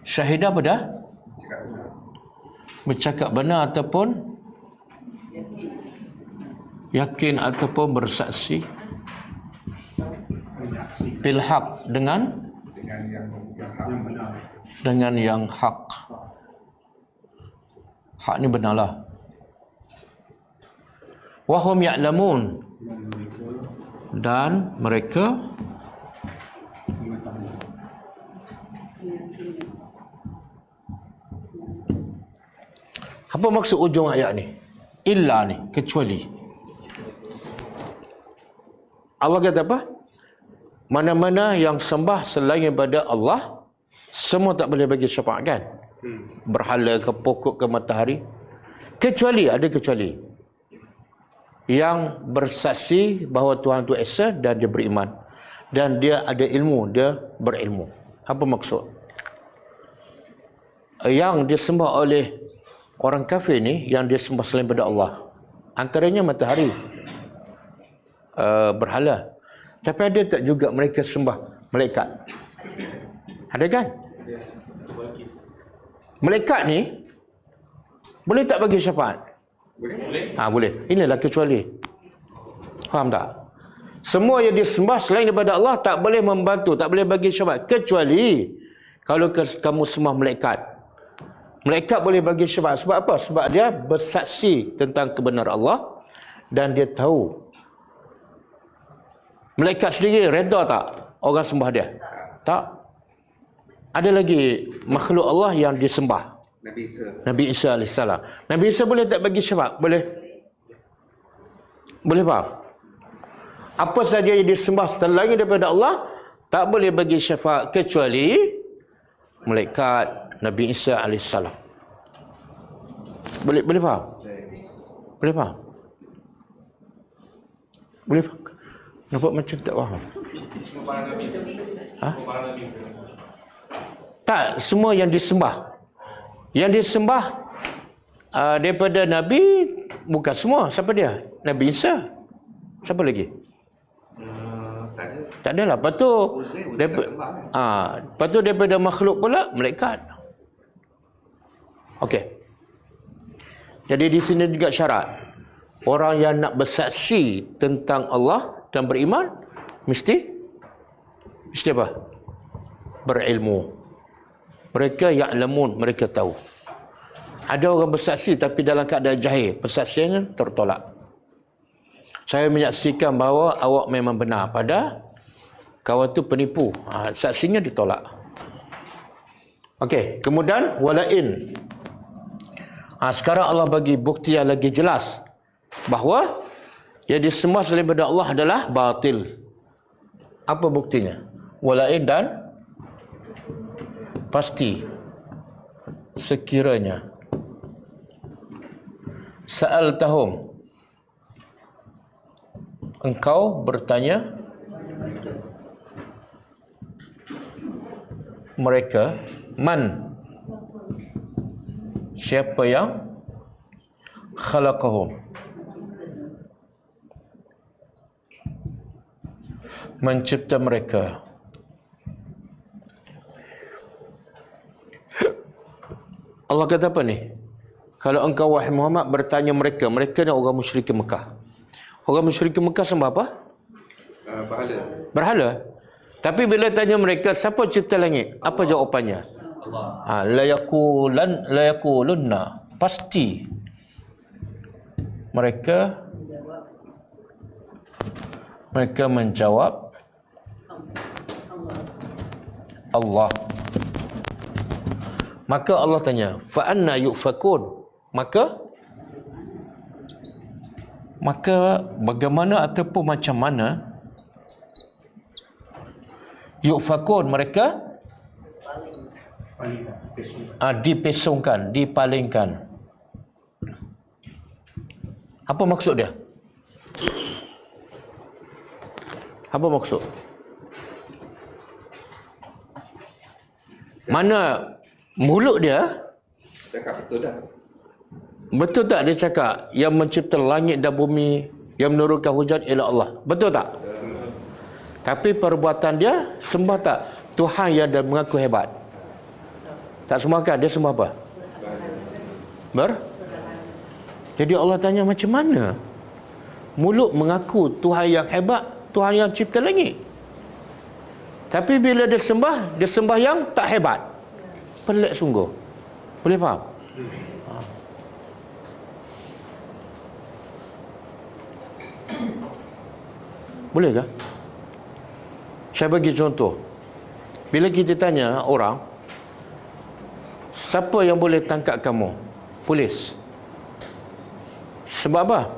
syahidah pada bercakap benar ataupun yakin ataupun bersaksi bil haq, dengan yang hak. Hak ni benarlah. Wahum ya'lamun, dan mereka apa maksud ujung ayat ni? Illa ni, kecuali. Allah kata apa? Mana-mana yang sembah selain daripada Allah, semua tak boleh bagi syafaat kan? Berhala ke pokok ke matahari. Kecuali, ada kecuali. Yang bersaksi bahawa Tuhan itu esa dan dia beriman. Dan dia ada ilmu, dia berilmu. Apa maksud? Yang disembah oleh orang kafir ni, yang dia sembah selain daripada Allah, antaranya matahari, berhala. Tapi ada tak juga mereka sembah malaikat? Ada kan? Malaikat ni boleh tak bagi syafaat? Boleh. Boleh. Inilah kecuali. Faham tak? Semua yang disembah selain daripada Allah tak boleh membantu, tak boleh bagi syafaat, kecuali kalau kamu sembah malaikat. Malaikat boleh bagi syafaat. Sebab apa? Sebab dia bersaksi tentang kebenaran Allah dan dia tahu. Malaikat sendiri reda tak orang sembah dia? Tak. Ada lagi makhluk Allah yang disembah. Nabi Isa AS. Nabi Isa boleh tak bagi syafaat? Boleh. Boleh faham? Apa saja yang disembah selain daripada Allah tak boleh bagi syafaat kecuali malaikat, Nabi Isa AS. Boleh faham? Boleh faham? Boleh faham? Nampak macam tak faham? Tak, semua yang disembah. Yang disembah daripada Nabi bukan semua. Siapa dia? Nabi Isa. Siapa lagi? Tak adalah. Lepas tu daripada makhluk pula malaikat. Okey. Jadi di sini juga syarat. Orang yang nak bersaksi tentang Allah dan beriman mesti apa? Berilmu. Mereka ya'lamun, mereka tahu. Ada orang bersaksi tapi dalam keadaan jahil, persaksiannya tertolak. Saya menyaksikan bahawa awak memang benar, pada kawan tu penipu. Saksinya ditolak. Okey, kemudian walain. Sekarang Allah bagi bukti yang lagi jelas bahawa yang disembah selain daripada Allah adalah batil. Apa buktinya? Walain dan pasti sekiranya sa'altahum, engkau bertanya mereka, man, siapa yang khalaqahum, mencipta mereka. Allah kata apa ni? Kalau engkau wahai Muhammad bertanya mereka, mereka ni orang musyrik Mekah. Orang musyrik Mekah sembah apa? Berhala. Berhala. Tapi bila tanya mereka, siapa cipta langit? Apa jawapannya? Allah. La yaqulunna. Pasti mereka menjawab Allah. Maka Allah tanya, fa anna yufakun? Maka bagaimana ataupun macam mana yufakun mereka dipesongkan, dipalingkan. Apa maksud dia? Apa maksud? Mana mulut dia Cakap betul dah. betul tak dia cakap yang mencipta langit dan bumi, yang menurunkan hujan ialah Allah? Betul tak? Tapi perbuatan dia sembah tak Tuhan yang dia mengaku hebat? Tak sembah kan? Dia sembah apa? Jadi Allah tanya macam mana? Mulut mengaku Tuhan yang hebat, Tuhan yang cipta langit. Tapi bila dia sembah yang tak hebat. Pelik sungguh. Boleh faham? Boleh ke? Saya bagi contoh. Bila kita tanya orang, siapa yang boleh tangkap kamu? Polis. Sebab apa?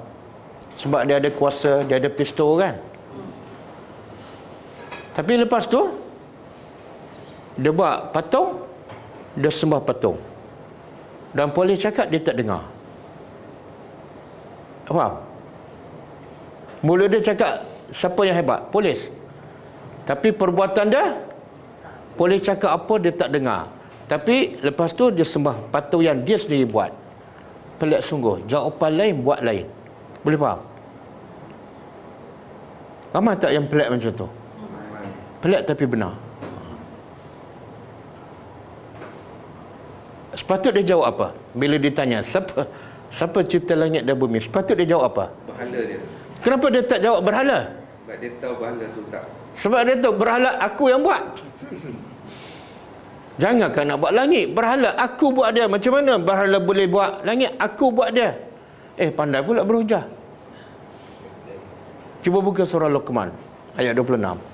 Sebab dia ada kuasa, dia ada pistol kan? Tapi lepas tu, dia buat patung, dia sembah patung. Dan polis cakap dia tak dengar. Faham? Mula dia cakap siapa yang hebat? Polis. Tapi perbuatan dia, polis cakap apa dia tak dengar. Tapi lepas tu dia sembah patung yang dia sendiri buat. Pelik sungguh. Jawapan lain buat lain. Boleh faham? Ramai tak yang pelik macam tu? Pelik tapi benar. Sepatut dia jawab apa? Bila ditanya siapa cipta langit dan bumi, sepatut dia jawab apa? Berhala dia. Kenapa dia tak jawab berhala? Sebab dia tahu berhala tu tak. Sebab dia tahu berhala aku yang buat. Jangankan nak buat langit, berhala aku buat dia. Macam mana berhala boleh buat langit? Aku buat dia. Pandai pula berhujah. Cuba buka surah Luqman ayat 26.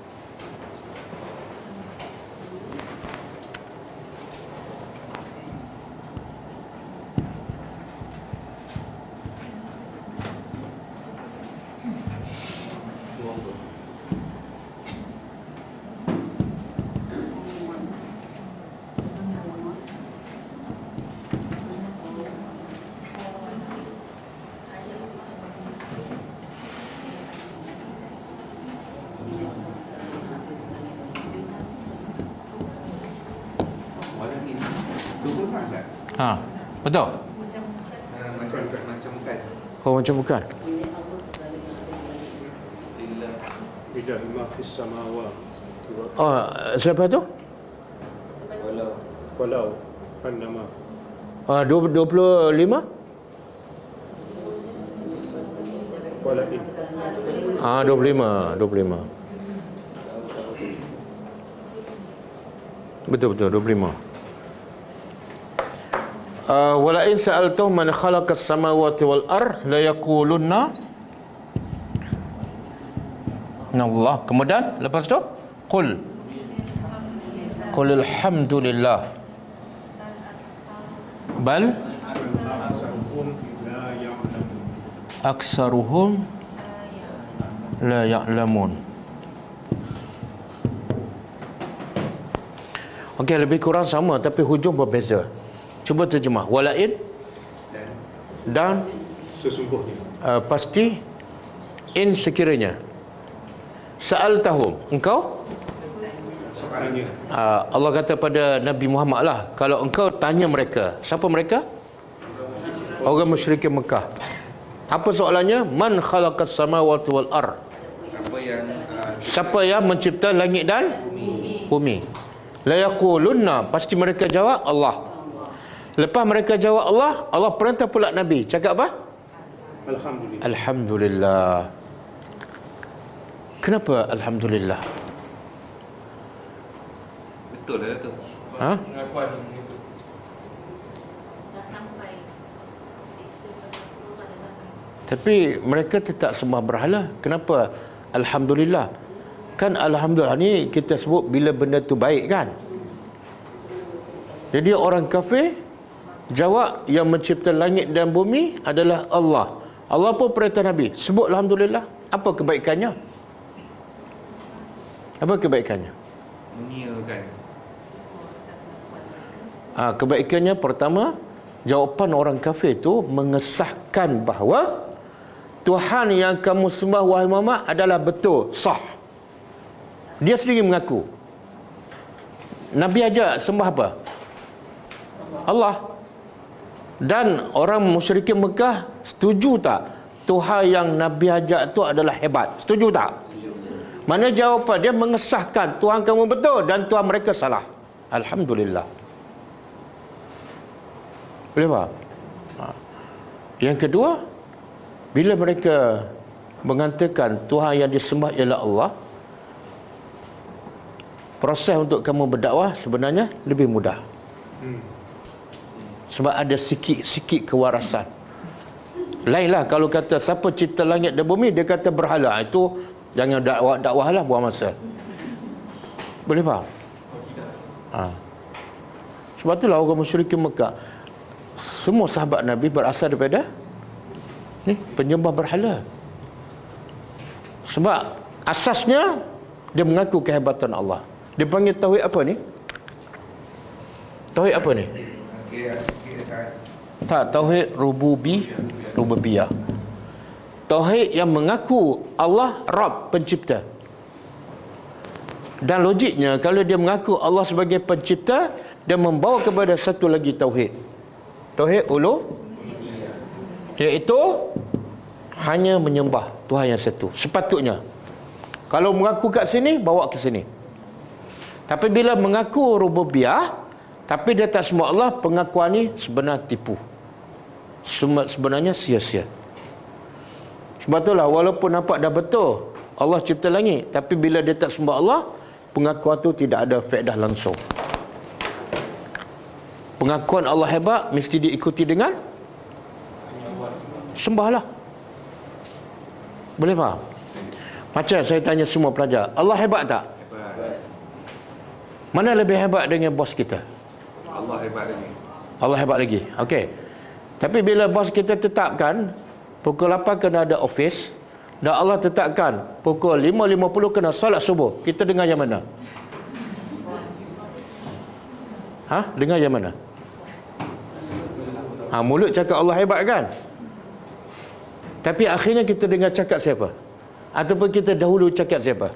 Betul? Macam bukan. Oh, macam bukan. Lillahi ma fis samawati. Oh, siapa tu? Walau annama. 25? Walakin. 25. Betul 25. Wala in sa'altahum man khalaqas samawati wal ard la yaqulunna Allah. Kemudian lepas tu qul alhamdulillah bal aksaruhum la ya'lamun. Okey, lebih kurang sama tapi hujung berbeza. Cuba terjemah. Walain dan Sesungguhnya. Pasti in sekiranya. Sa'altahum, engkau Soalannya. Allah kata pada Nabi Muhammad lah, kalau engkau tanya mereka, siapa mereka? Orang musyrikin Mekah. Apa soalannya? Man khalaqas samawati wal ard? Siapa yang mencipta langit dan bumi? La yaqulunna, pasti mereka jawab Allah. Lepas mereka jawab Allah, Allah perintah pula Nabi. Cakap apa? Alhamdulillah. Alhamdulillah. Kenapa Alhamdulillah? Betul lah tu. Ha? Pengakuan Dah sampai. Rasulullah dah sampai. Tapi mereka tetap sembah berhala. Kenapa Alhamdulillah? Kan Alhamdulillah ni kita sebut bila benda tu baik kan. Jadi orang kafir jawab yang mencipta langit dan bumi adalah Allah. Allah pun perintah Nabi, sebut Alhamdulillah. Apa kebaikannya? Apa kebaikannya? Menyiakan. Kebaikannya pertama, jawapan orang kafir itu mengesahkan bahawa Tuhan yang kamu sembah wahai Muhammad adalah betul, sah. Dia sendiri mengaku. Nabi ajak sembah apa? Allah. Dan orang musyrikin Mekah setuju tak Tuhan yang Nabi ajak tu adalah hebat? Setuju tak? Mana jawapan dia mengesahkan Tuhan kamu betul dan Tuhan mereka salah. Alhamdulillah. Boleh faham? Yang kedua, bila mereka mengatakan Tuhan yang disembah ialah Allah, proses untuk kamu berdakwah sebenarnya lebih mudah. Sebab ada sikit-sikit kewarasan. Lainlah kalau kata siapa cipta langit dan bumi, dia kata berhala. Itu jangan dakwah lah, buang masa. Boleh faham? Sebab itulah orang musyrikin Mekah, semua sahabat Nabi berasal daripada penyembah berhala. Sebab asasnya dia mengaku kehebatan Allah. Dia panggil tauhid apa ni? Tauhid apa ni? Tak, tauhid rububiyah. Tauhid yang mengaku Allah Rabb, pencipta. Dan logiknya kalau dia mengaku Allah sebagai pencipta, dia membawa kepada satu lagi tauhid. Tauhid iaitu hanya menyembah Tuhan yang satu. Sepatutnya. Kalau mengaku kat sini, bawa ke sini. Tapi bila mengaku rububiyah, tapi dia tak sembah Allah, pengakuan ni sebenarnya tipu. Sebenarnya sia-sia. Sebab itulah walaupun nampak dah betul Allah cipta langit, tapi bila dia tak sembah Allah, pengakuan tu tidak ada faedah langsung. Pengakuan Allah hebat mesti diikuti dengan sembahlah. Boleh faham? Macam saya tanya semua pelajar, Allah hebat tak? Mana lebih hebat dengan bos kita? Allah hebat lagi. Allah hebat lagi. Okey. Tapi bila bos kita tetapkan pukul 8 kena ada office, dan Allah tetapkan pukul 5.50 kena solat subuh, kita dengar yang mana? Dengar yang mana? Mulut cakap Allah hebat kan? Tapi akhirnya kita dengar cakap siapa? Ataupun kita dahulu cakap siapa?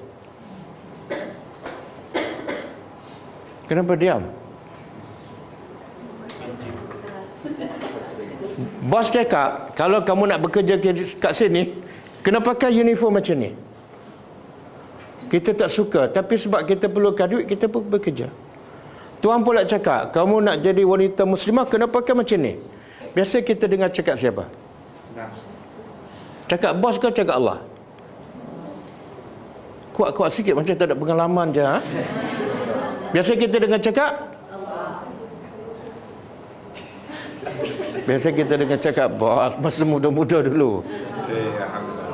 Kenapa diam? Bos cakap, kalau kamu nak bekerja kat sini, kena pakai uniform macam ni. Kita tak suka, tapi sebab kita perlukan duit, kita pun bekerja. Tuan pula cakap, kamu nak jadi wanita muslimah, kena pakai macam ni. Biasa kita dengar cakap siapa? Cakap bos ke cakap Allah? Kuat-kuat sikit, macam tak ada pengalaman je. Biasa kita dengar cakap Biasa kita dengar cakap bos masa muda-muda dulu.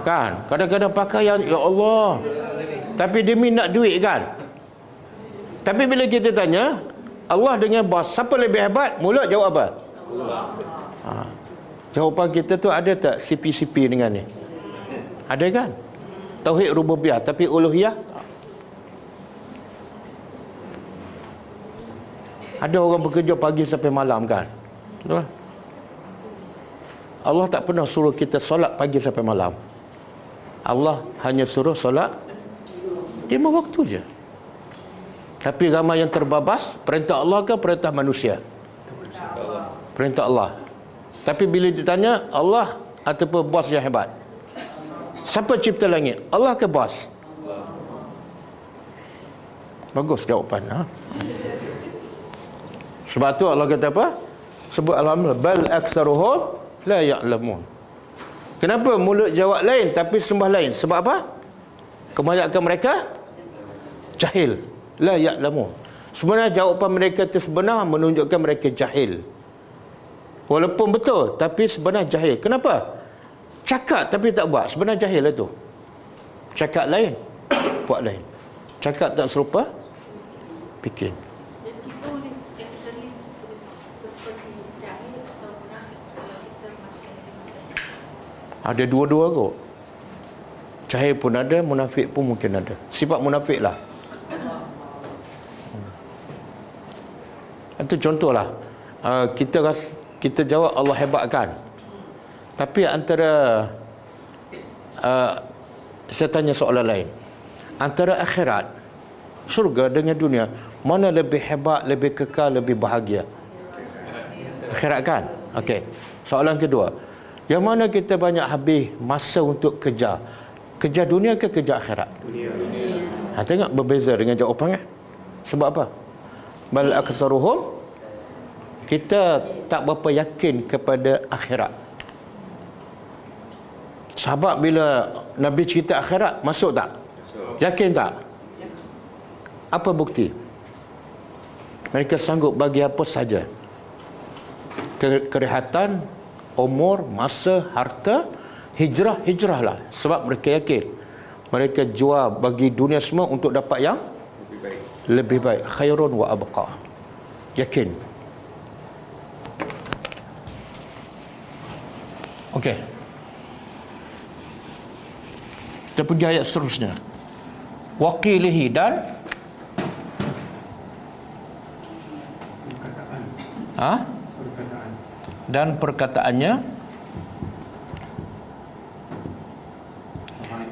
Kan? Kadang-kadang pakaian, ya Allah. Tapi demi nak duit kan? Tapi bila kita tanya, Allah dengan bos, siapa lebih hebat? Mulut jawab apa? Allah. Jawapan kita tu ada tak CP-CP dengan ni? Ada kan? Tauhid rububiyah, tapi uluhiyah? Ada orang bekerja pagi sampai malam kan? Betul? Allah tak pernah suruh kita solat pagi sampai malam. Allah hanya suruh solat 5 waktu je. Tapi ramai yang terbabas, perintah Allah ke perintah manusia? Perintah Allah. Tapi bila ditanya Allah ataupun bos yang hebat, siapa cipta langit? Allah ke bos? Bagus jawapan. Sebab tu Allah kata apa? Sebut alhamdulillah, bal aktsaruhum la ya'lamun. Kenapa mulut jawab lain tapi sembah lain? Sebab apa? Kebanyakan mereka jahil, la ya'lamun. Sebenarnya jawapan mereka itu sebenar, menunjukkan mereka jahil. Walaupun betul, tapi sebenarnya jahil. Kenapa? Cakap tapi tak buat. Sebenarnya jahil lah tu. Cakap lain, buat lain. Cakap tak serupa, fikir. Dan kita boleh kapitalis seperti jahil atau munafik kalau kita masih Ada dua-dua kot. Jahil pun ada, munafik pun mungkin ada. Sifat munafik lah. Itu contohlah. Kita jawab Allah hebatkan. Tapi antara saya tanya soalan lain. Antara akhirat, syurga dengan dunia, mana lebih hebat, lebih kekal, lebih bahagia? Akhirat kan? Okey. Soalan kedua. Yang mana kita banyak habis masa untuk kejar? Kejar dunia ke kejar akhirat? Dunia. Tengok berbeza dengan jawapan kan? Sebab apa? Bal aksaruhum, kita tak berapa yakin kepada akhirat. Sahabat bila Nabi cerita akhirat, masuk tak? Yakin tak? Apa bukti? Mereka sanggup bagi apa saja. Kerehatan, umur, masa, harta, hijrahlah. Sebab mereka yakin. Mereka jual bagi dunia semua untuk dapat yang lebih baik. Khairun wa abqa. Yakin. Okey. Kita pergi ayat seterusnya. Waqilihi dan perkataannya,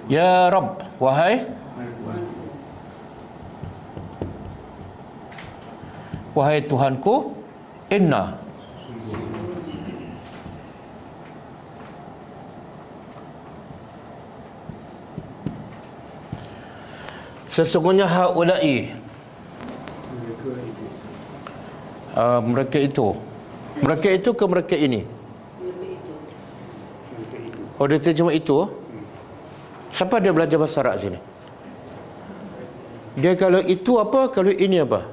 ya Rabb, wahai Tuhanku, inna, sesungguhnya haula'i, mereka itu ke mereka ini? Oh, dia terjemah itu. Siapa dia belajar bahasa Arab sini? Dia kalau itu apa, kalau ini apa?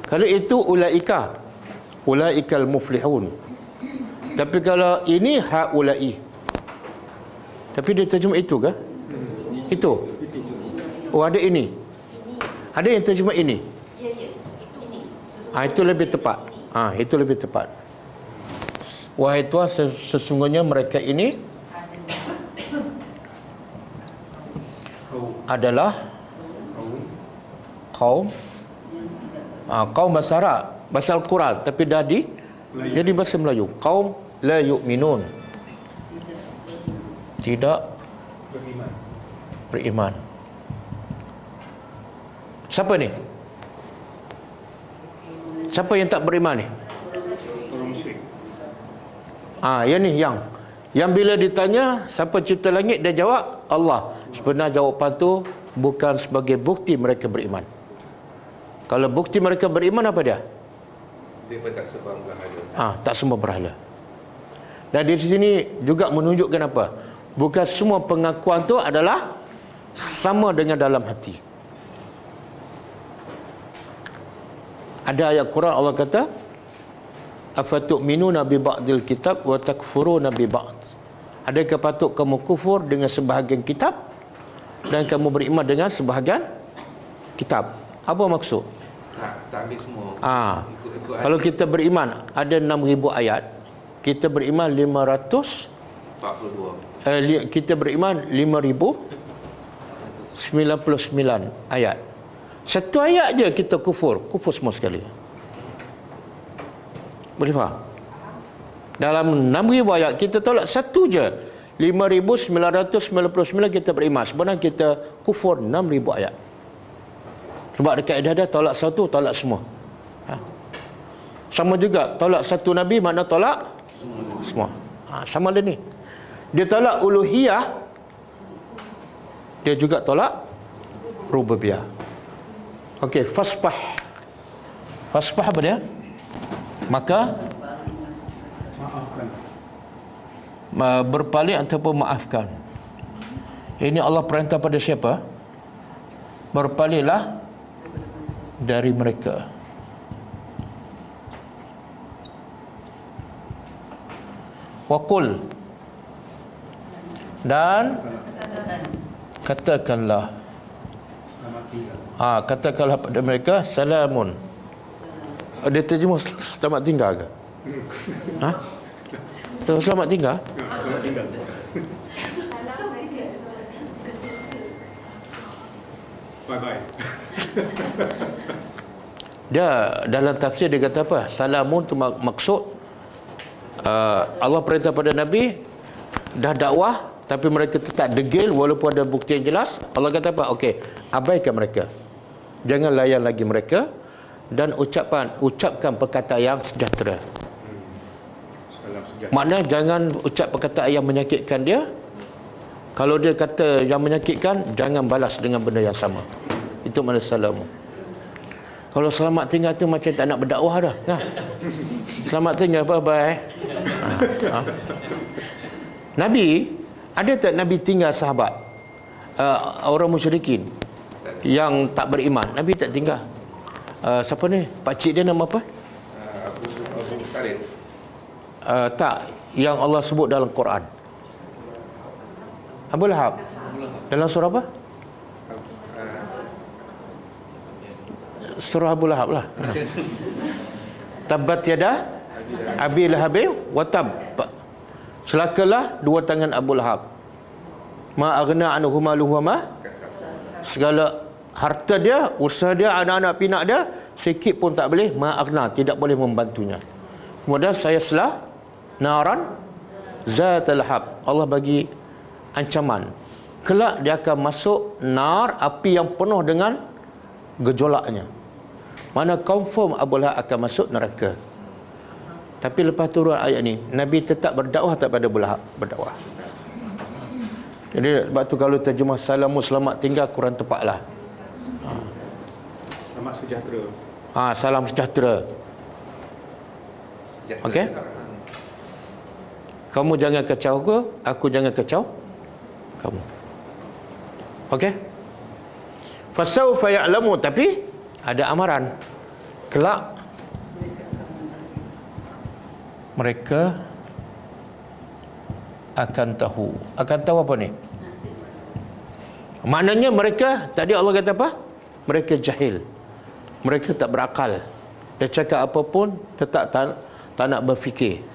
Kalau itu ulaikal muflihun. Tapi kalau ini haula'i. Tapi dia terjemah itu ke? Itu. Oh, ada ini. Ada yang terjemah ini. Itu lebih tepat. Itu lebih tepat. Wahai Tuhan, sesungguhnya mereka ini adalah kaum bahasa Arab, bahasa Al-Quran, tapi dah jadi bahasa Melayu. Kaum la yu'minun, tidak beriman. Siapa ni? Siapa yang tak beriman ni? Yang bila ditanya siapa cipta langit, dia jawab Allah. Sebenarnya jawapan tu bukan sebagai bukti mereka beriman. Kalau bukti mereka beriman, apa dia? Dia tak sembah berhala. Tak sembah berhala. Dan di sini juga menunjukkan apa? Bukan semua pengakuan tu adalah sama dengan dalam hati. Ada ayat Quran Allah kata, afatu'minuna bi ba'dil kitab wa takfuruna bi ba'd. Adakah patut kamu kufur dengan sebahagian kitab dan kamu beriman dengan sebahagian kitab? Apa maksud? Tak ambil semua. Kalau kita beriman ada 6,000 ayat, kita beriman 542. Kita beriman 5,099 ayat. Satu ayat je kita kufur semua sekali. Boleh faham? Dalam 6,000 ayat kita tolak satu je. 5,999 kita beriman. Sebenarnya kita kufur 6,000 ayat. Sebab dekat kaedah dia tolak satu, tolak semua. sama juga. Tolak satu Nabi makna tolak semua. Sama dia ni. Dia tolak uluhiyah, dia juga tolak rububiyah. Okey, fasfah. Fasfah apa dia? Maka berpaling ataupun maafkan. Ini Allah perintah pada siapa? Berpalinglah dari mereka. Waqul, dan katakanlah, katakanlah pada mereka salamun. Dia terjemah selamat tinggal ke? Selamat tinggal? Selamat tinggal. Bye-bye. Dia dalam tafsir dia kata apa? Salamun tu maksud Allah perintah pada Nabi, dah dakwah tapi mereka tetap degil walaupun ada bukti yang jelas. Allah kata apa? Okey, abaikan mereka. Jangan layan lagi mereka dan ucapkan perkataan yang sejahtera. Maknanya jangan ucap perkataan yang menyakitkan dia. Kalau dia kata yang menyakitkan, jangan balas dengan benda yang sama. Itu makna salam. Kalau selamat tinggal tu macam tak nak berdakwah dah. Selamat tinggal, bye-bye. Nabi, ada tak Nabi tinggal sahabat orang musyrikin yang tak beriman? Nabi tak tinggal. Siapa ni? Pakcik dia nama apa? Abu Talib. Tak, yang Allah sebut dalam Quran. Abu Lahab. Dalam surah apa? Surah Abu Lahab lah. Tabbat yada Abi Lahab wa tab. Celakalah dua tangan Abu Lahab. Ma aghna anhu maluhu wa ma, segala harta dia, usaha dia, anak-anak pinak dia, sikit pun tak boleh, ma aghna, tidak boleh membantunya. Kemudian saya selah naran zatal lahab. Allah bagi ancaman, kelak dia akan masuk nar, api yang penuh dengan gejolaknya. Mana confirm Abu Lahab akan masuk neraka. Tapi lepas turun ayat ni, Nabi tetap berdakwah tak pada Abu Lahab? Berdakwah. Jadi sebab tu kalau terjemah salamu selamat tinggal kurang tepatlah. Selamat sejahtera. Salam sejahtera. Okey? Kamu jangan kacau aku jangan kacau kamu. Okey? Fasawfa ya'lamu, tapi ada amaran. Kelak mereka akan tahu. Akan tahu apa ni? Maknanya mereka, tadi Allah kata apa? Mereka jahil. Mereka tak berakal. Dia cakap apa pun tetap tak nak berfikir.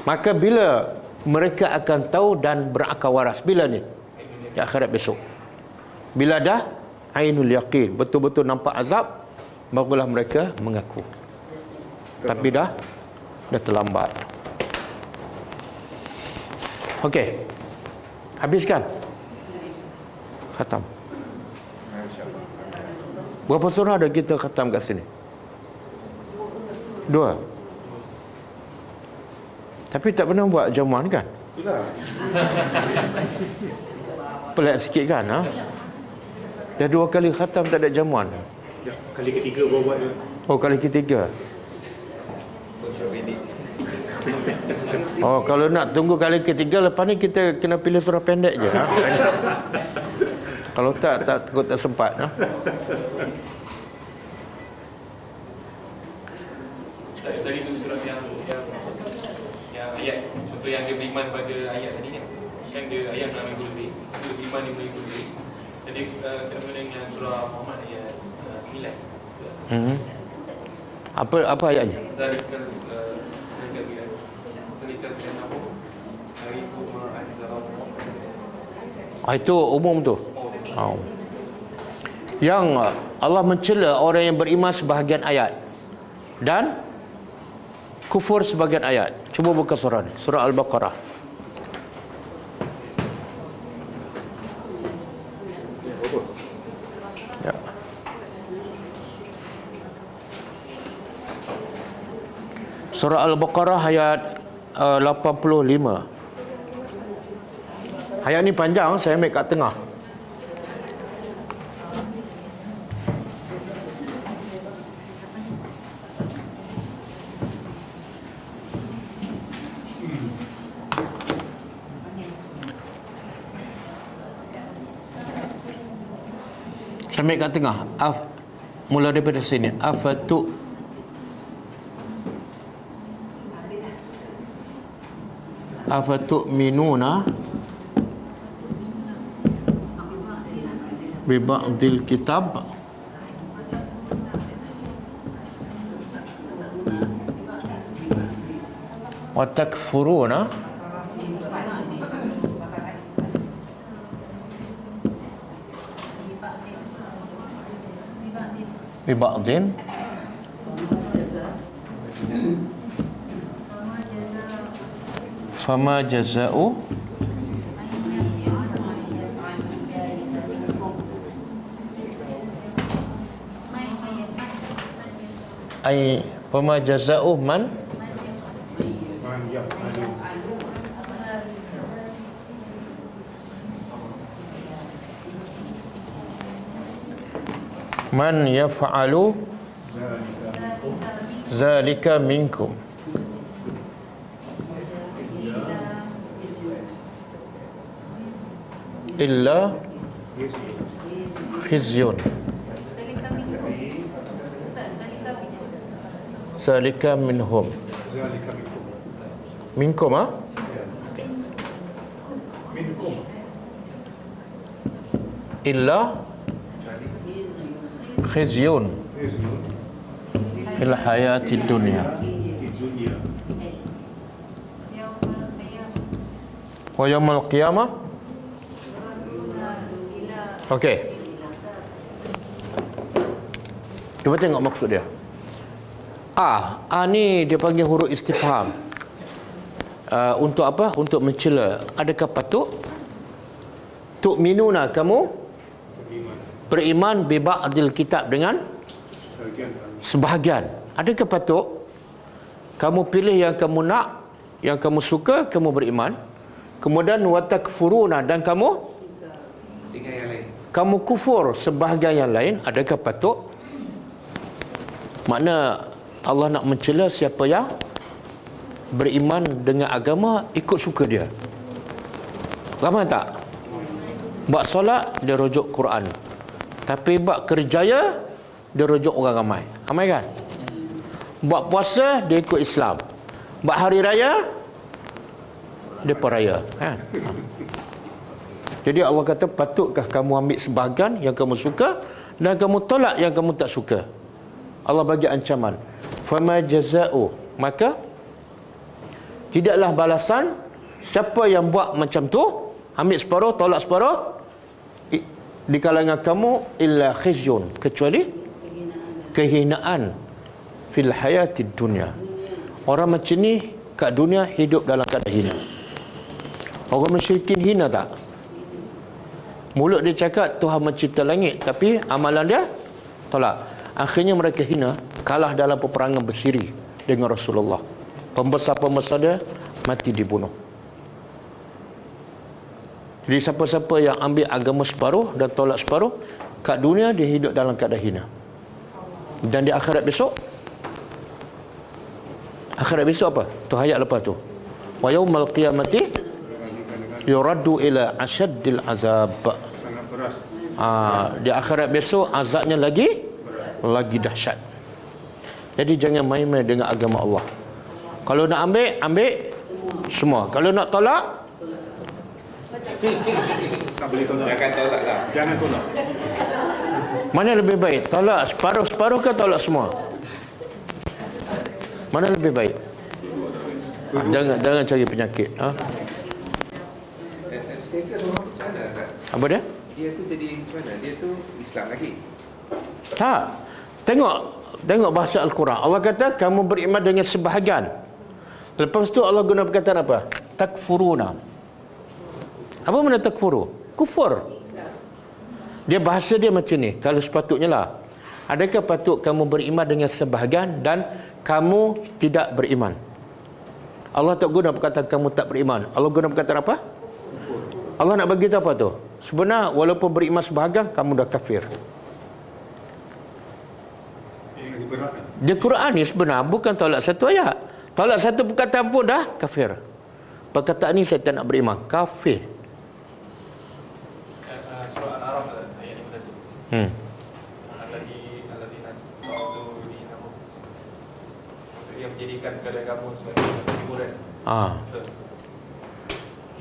Maka bila mereka akan tahu dan berakal waras? Bila ni? Di akhirat besok. Bila dah ainul yaqin, betul-betul nampak azab, barulah mereka mengaku. Tapi dah terlambat. Okey. Habiskan. Khatam. Berapa surah dah kita khatam kat sini? 2. Tapi tak pernah buat jamuan kan? Itulah. Pelik sikit kan? Dah 2 kali khatam tak ada jamuan. Ya, kali ketiga baru buat. Oh, kali ketiga. Oh, kalau nak tunggu kali ketiga, lepas ni kita kena pilih surah pendek je. Kalau tak takut tak sempat. Tadi tu surah yang ayat, contoh yang dia beriman pada ayat tadi ni, yang dia ayat 60 lebih, dia beriman 50 lebih. Jadi kena dengan surah Muhammad ayat 9. Apa ayatnya? Zalikal zalikal jannah hariku ma'adzara. Itu umum tu. Yang Allah mencela orang yang beriman sebahagian ayat dan kufur sebahagian ayat. Cuba buka surah ni, surah Al-Baqarah. Ya. Surah Al-Baqarah ayat 85. Ayat ni panjang, saya ambil kat tengah. Saya ambil kat tengah. Mula daripada sini. Afatu'minuna bi ba'dil kitab wa takfuruna bi ba'din fama jaza'u ay fama jaza'u man yaf'alu zalika minkum illa khizyun zalika minhum minkum illa khizyun fil hayati dunya wa yaumil qiyamah. Okey. Cuba tengok maksud dia. Ni dia panggil huruf istifham. Untuk apa? Untuk mencela. Adakah patut tu'minuna, kamu beriman bi ba'dil kitab, dengan sebahagian. Adakah patut kamu pilih yang kamu nak, yang kamu suka, kamu beriman, kemudian wa takfuruna, dan kamu dengan yang lain, kamu kufur sebahagian yang lain? Adakah patut? Makna Allah nak mencela siapa yang beriman dengan agama ikut suka dia. Ramai tak? Bak solat dia rujuk Quran, tapi bak kerjaya dia rujuk orang ramai. Ramai kan? Bak puasa dia ikut Islam, bak hari raya dia peraya kan? Jadi Allah kata, patutkah kamu ambil sebahagian yang kamu suka dan kamu tolak yang kamu tak suka? Allah bagi ancaman. Fama jaza'u, maka tidaklah balasan siapa yang buat macam tu, ambil separuh, tolak separuh, di kalangan kamu, illa khizyun, kecuali kehinaan fil hayatid dunya. Orang macam ni kat dunia hidup dalam keadaan hina. Orang musyrikin hina tak? Mulut dia cakap Tuhan mencipta langit, tapi amalan dia tolak. Akhirnya mereka hina, kalah dalam peperangan bersiri dengan Rasulullah. Pembesar-pembesar dia mati dibunuh. Jadi siapa-siapa yang ambil agama separuh dan tolak separuh, kat dunia dia hidup dalam keadaan hina. Dan di akhirat besok apa? Tu ayat lepas tu. Wa yaumal qiyamati yuraddu ila asyaddil azab. Di akhirat besok azabnya lagi dahsyat. Jadi jangan main-main dengan agama Allah. Kalau nak ambil semua. Kalau nak tolak, tak boleh tolak. jangan tolak lah. Jangan tolak. mana lebih baik? Tolak separuh-separuh ke tolak semua? Mana lebih baik? Jangan cari penyakit. Status orang tu macam mana, Ustaz? Apa dia? Dia tu jadi macam mana? Dia tu Islam lagi. Tak. Tengok bahasa Al-Quran. Allah kata kamu beriman dengan sebahagian. Lepas tu Allah guna perkataan apa? Takfuruna. Apa makna takfuru? Kufur. Dia bahasa dia macam ni. Kalau sepatutnya lah Adakah patut kamu beriman dengan sebahagian dan kamu tidak beriman? Allah tak guna perkataan kamu tak beriman. Allah guna perkataan apa? Allah nak bagi tahu apa tu? Sebenarnya walaupun beriman sebahagian, kamu dah kafir. Di Quran ni sebenarnya bukan tolak satu ayat. Tolak satu perkataan pun dah kafir. Perkataan ni saya tak nak beriman. Kafir. Surah Al-Araf ayat 51. Maksudnya menjadikan kepada kamu sebagai hiburan.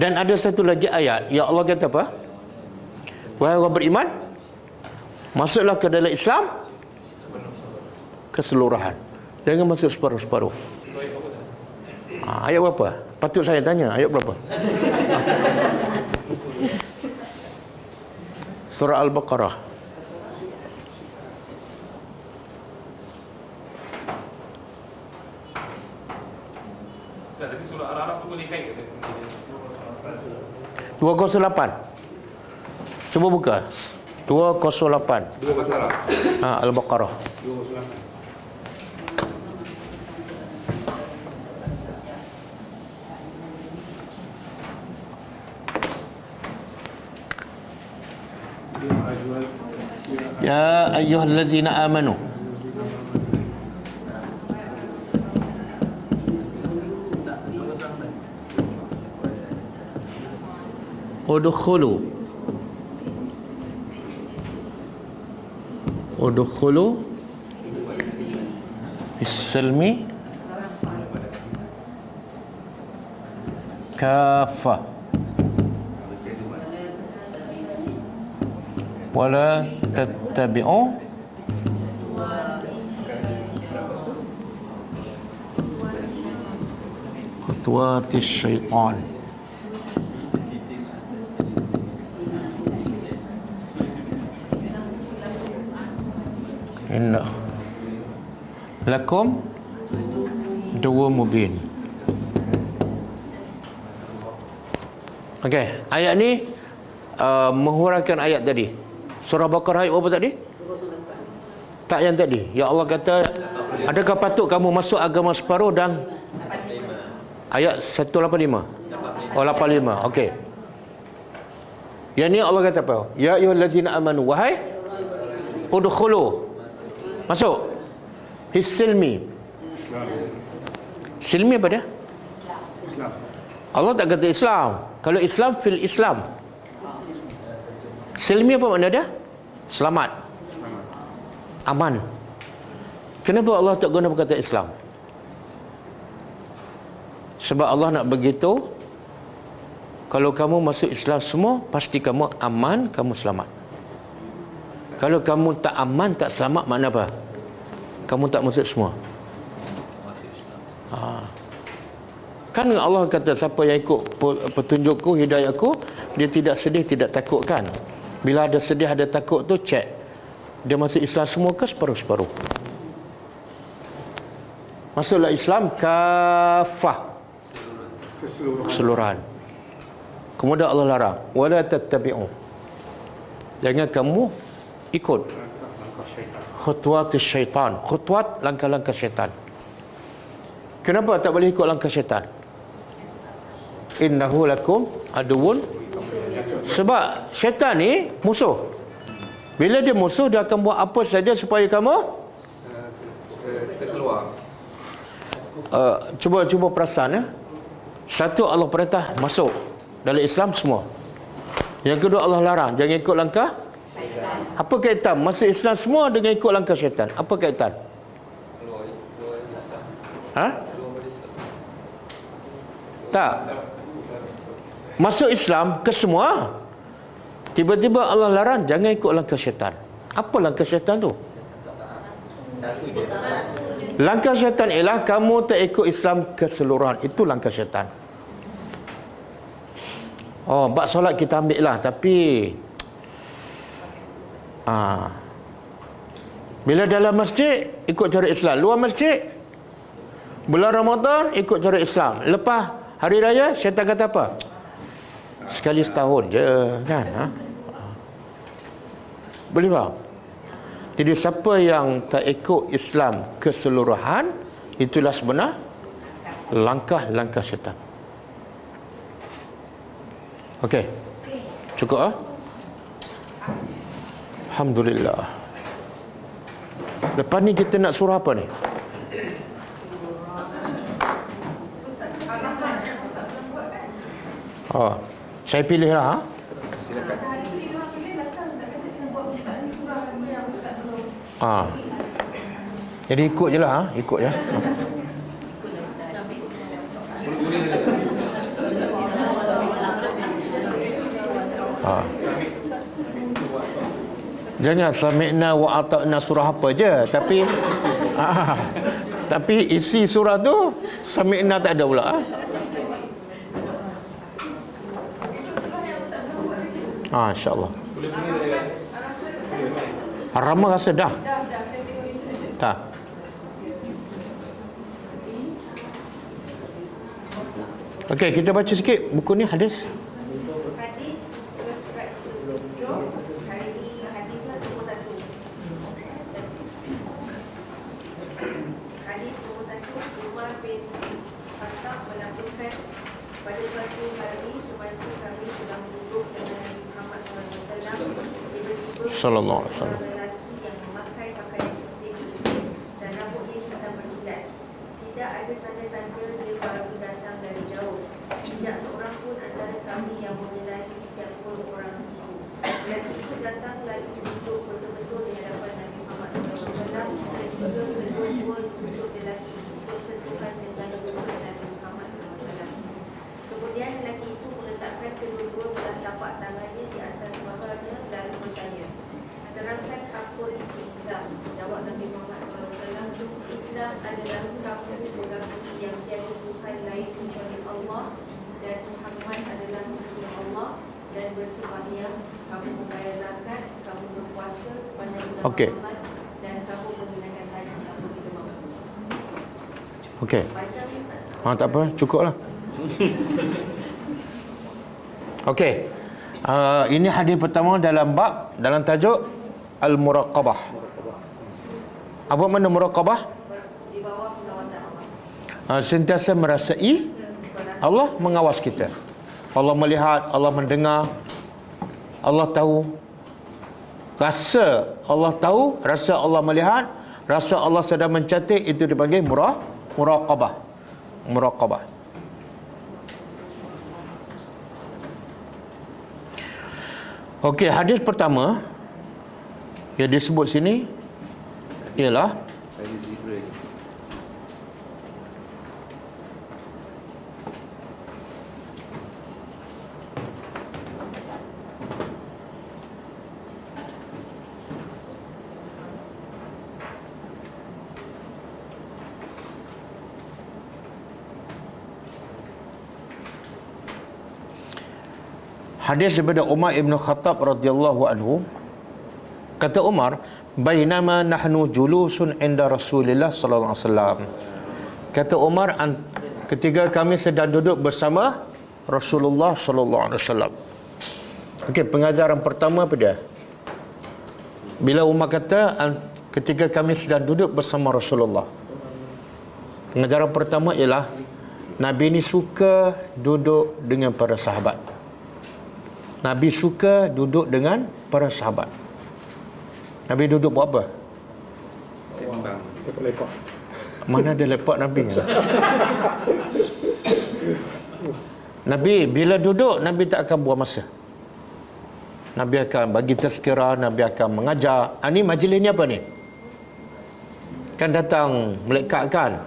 Dan ada satu lagi ayat yang Allah kata apa? Wahai orang beriman, masuklah ke dalam Islam keseluruhan. Jangan masuk separuh-separuh. Ayat berapa? Patut saya tanya, ayat berapa? Surah Al-Baqarah. Tadi surah Al-Araf tu boleh kait ke? 208. Cuba buka. 208. Al-Baqarah. 208. Ya ayyuhallazina amanu udkhulu bis-silmi kafah wala tattabi'u khutuwatis syaitan. Inna lakum aduwwun mubin. Okey, ayat ni menghuraikan ayat tadi. Surah Baqarah ayat apa tadi? Tak yang tadi. Ya Allah kata, adakah patut kamu masuk agama separuh dan ayat 185. Oh 85. Okey. Yang ni Allah kata apa? Ya ayyuhallazina amanu, wahai udkhulu, masuk hisilmi. Silmi apa dia? Islam. Allah tak kata Islam. Kalau Islam fil Islam. Silmi apa makna dia? Selamat. Aman. Kenapa Allah tak guna perkataan Islam? Sebab Allah nak begitu, kalau kamu masuk Islam semua, pasti kamu aman, kamu selamat. Kalau kamu tak aman, tak selamat, makna apa? Kamu tak masuk semua. Kan Allah kata, siapa yang ikut petunjukku, hidayahku, dia tidak sedih, tidak takut kan? Bila ada sedih, ada takut tu, cek. Dia masuk Islam semua ke separuh-separuh? Masuklah Islam kafah, keseluruhan. Kemudian Allah larang, wala tattabi'u, jangan kamu ikut khutuwat syaitan. Khutuwat, langkah-langkah syaitan. Kenapa tak boleh ikut langkah syaitan? Innahu lakum aduwwun. Sebab syaitan ni musuh. Bila dia musuh, dia akan buat apa saja supaya kamu terkeluar. Cuba perasan ya. Satu, Allah perintah masuk dalam Islam semua. Yang kedua, Allah larang jangan ikut langkah. Apa kaitan masuk Islam semua dengan ikut langkah syaitan? Apa kaitan? Tak. Masuk Islam ke semua, tiba-tiba Allah larang jangan ikut langkah syaitan. Apa langkah syaitan tu? Langkah syaitan ialah kamu tak ikut Islam keseluruhan. Itu langkah syaitan. Oh, bab solat kita ambil lah, tapi bila dalam masjid ikut cara Islam, luar masjid bulan Ramadan ikut cara Islam, lepas hari raya syaitan kata apa? Sekali setahun je kan. Boleh faham? Jadi siapa yang tak ikut Islam keseluruhan, itulah sebenar langkah-langkah syaitan. Okey. Cukup ah? Alhamdulillah. Lepas ni kita nak surah apa ni? Saya pilihlah ha? Jadi ikut je lah ha? Ikut ya. Jangan sami'na wa ata'na surah apa je, tapi tapi isi surah tu sami'na tak ada pula. Insya-Allah. Ar-Rahman rasa dah. Tak. Okey, kita baca sikit buku ni hadis. Hadis surat 7 hari ini hadisnya 21. Hadis 21 Umar bin Khattab melaporkan pada suatu hari semasa kami sedang duduk dengan Nabi Muhammad SAW, tiba-tiba Sallallahu alaihi wasallam. seorang lelaki yang memakai pakaian putih bersih dan rambutnya sedang berkilat. Tidak ada tanda-tanda dia baru datang dari jauh. Tidak seorang pun antara kami yang mengenali siapa orang itu. Lelaki itu datang lalu duduk betul-betul di hadapan Nabi Muhammad SAW sehingga kedua-dua duduk lelaki itu bersentuhan dengan muka Nabi Muhammad SAW. Kemudian lelaki itu meletakkan kedua-dua belah tapak tangannya di atas mahanya lalu bertanya, "Terangkan apa itu Islam?" Jawab Nabi Muhammad SAW, "Islam adalah kamu mengakui yang tiada Tuhan lain kecuali Allah dan Muhammad adalah Rasulullah Allah dan bersembahyang, kamu membayar zakat, kamu berpuasa sepanjang bulan Ramadan dan kamu menunaikan haji apabila mampu." Okey. Tak apa, cukuplah. Okey. Ini hadis pertama dalam bab, dalam tajuk Al-Muraqabah. Apa makna muraqabah? Di bawah pengawasan Allah. Sentiasa merasai Allah mengawas kita. Allah melihat, Allah mendengar, Allah tahu. Rasa Allah tahu, rasa Allah melihat, rasa Allah sedang mencatat, itu dipanggil muraqabah. Muraqabah. Okey, hadis pertama yang disebut sini ialah hadis daripada Umar ibn Khattab radhiyallahu anhu. Kata Umar, "Bainama nahnu julusun inda Rasulillah sallallahu alaihi wasallam." Kata Umar, ketika kami sedang duduk bersama Rasulullah sallallahu alaihi wasallam. Okey, pengajaran pertama apa dia? Bila Umar kata ketika kami sedang duduk bersama Rasulullah. Pengajaran pertama ialah Nabi ni suka duduk dengan para sahabat. Nabi suka duduk dengan para sahabat. Nabi duduk buat apa? Sembang. Lepak. Mana ada lepak Nabi? Nabi bila duduk, Nabi tak akan buang masa. Nabi akan bagi tazkirah, Nabi akan mengajar. Ni majlis ni apa ni? Kan datang malaikat kan?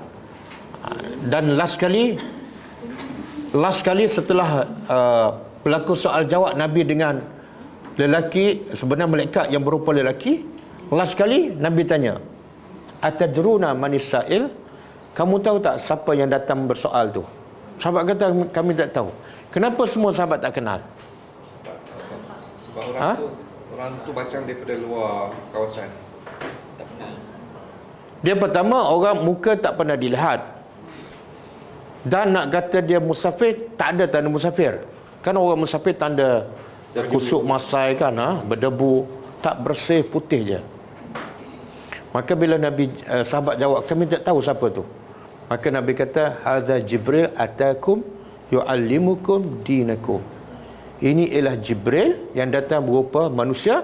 Dan last kali setelah berlaku soal jawab Nabi dengan lelaki, sebenarnya malaikat yang berupa lelaki. Last kali Nabi tanya, "Atadruna manis sa'il?" Kamu tahu tak siapa yang datang bersoal tu? Sahabat kata, "Kami tak tahu." Kenapa semua sahabat tak kenal? Sebab orang tu macam daripada luar kawasan. Tak kenal. Dia pertama, orang muka tak pernah dilihat. Dan nak kata dia musafir, tak ada tanda musafir. Kan orang musafir tanda kusuk masai kan, berdebu, tak bersih, putih je. Maka bila Nabi sahabat jawab, kami tak tahu siapa tu. Maka Nabi kata, haza Jibril atakum yu'allimukum dinakum. Ini ialah Jibril yang datang berupa manusia,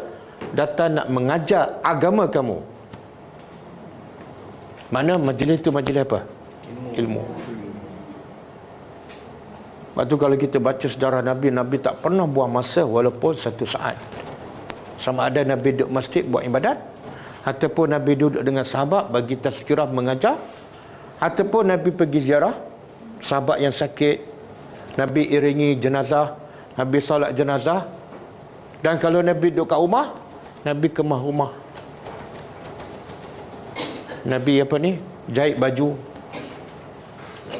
datang nak mengajar agama kamu. Mana majlis tu majlis apa? Ilmu. Lepas tu kalau kita baca sejarah Nabi, Nabi tak pernah buang masa walaupun 1 saat. Sama ada Nabi duduk masjid buat ibadat, ataupun Nabi duduk dengan sahabat bagi tazkirah mengajar, ataupun Nabi pergi ziarah sahabat yang sakit, Nabi iringi jenazah, Nabi solat jenazah. Dan kalau Nabi duduk kat rumah, Nabi kemah rumah, Nabi jahit baju.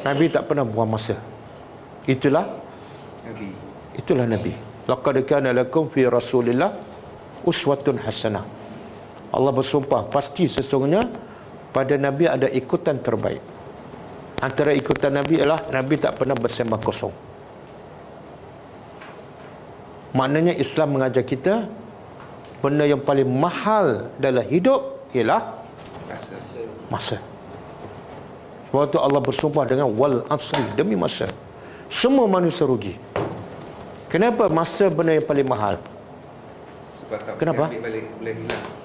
Nabi tak pernah buang masa. Itulah Nabi. Laqad kana lakum fi Rasulillah uswatun hasanah. Allah bersumpah, pasti sesungguhnya pada Nabi ada ikutan terbaik. Antara ikutan Nabi ialah Nabi tak pernah bersembah kosong. Maknanya Islam mengajar kita benda yang paling mahal dalam hidup ialah masa. Sebab tu Allah bersumpah dengan wal asri, demi masa. Semua manusia rugi. Kenapa masa benda yang paling mahal? Sebab tak Kenapa? boleh hilang.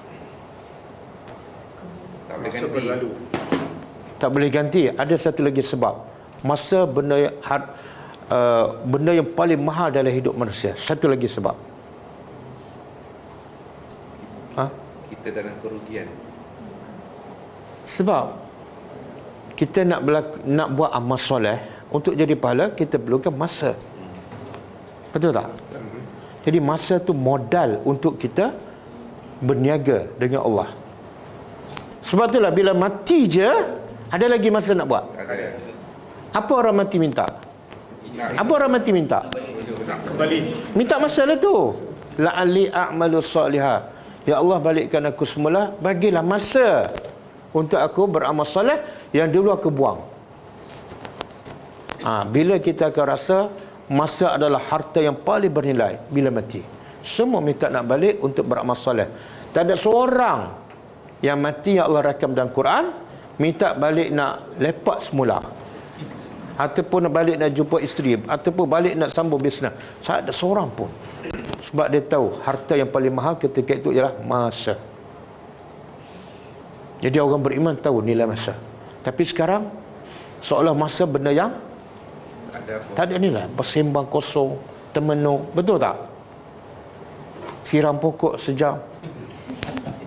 Tak boleh Masa ganti. berlalu. Tak boleh ganti. Ada satu lagi sebab. Masa benda yang paling mahal dalam hidup manusia. Satu lagi sebab. Kita dalam kerugian. Sebab kita nak buat amal soleh, untuk jadi pahala kita perlukan masa. Betul tak? Jadi masa tu modal untuk kita berniaga dengan Allah. Sebab itulah bila mati je, ada lagi masa nak buat. Apa orang mati minta? Apa orang mati minta? Kembali. Minta masa lah tu. La'ali a'malu salihah. Ya Allah, balikkan aku semula, bagilah masa untuk aku beramal soleh yang dulu aku buang. Bila kita akan rasa masa adalah harta yang paling bernilai bila mati. Semua minta nak balik untuk beramal soleh. Tak ada seorang yang mati yang Allah rakam dalam Quran minta balik nak lepak semula, ataupun nak balik nak jumpa isteri, ataupun balik nak sambung bisnes. Tak ada seorang pun. Sebab dia tahu harta yang paling mahal ketika itu ialah masa. Jadi orang beriman tahu nilai masa. Tapi sekarang seolah masa benda yang tak ada nilai. Bersembang kosong, termenung. Betul tak? Siram pokok sejam,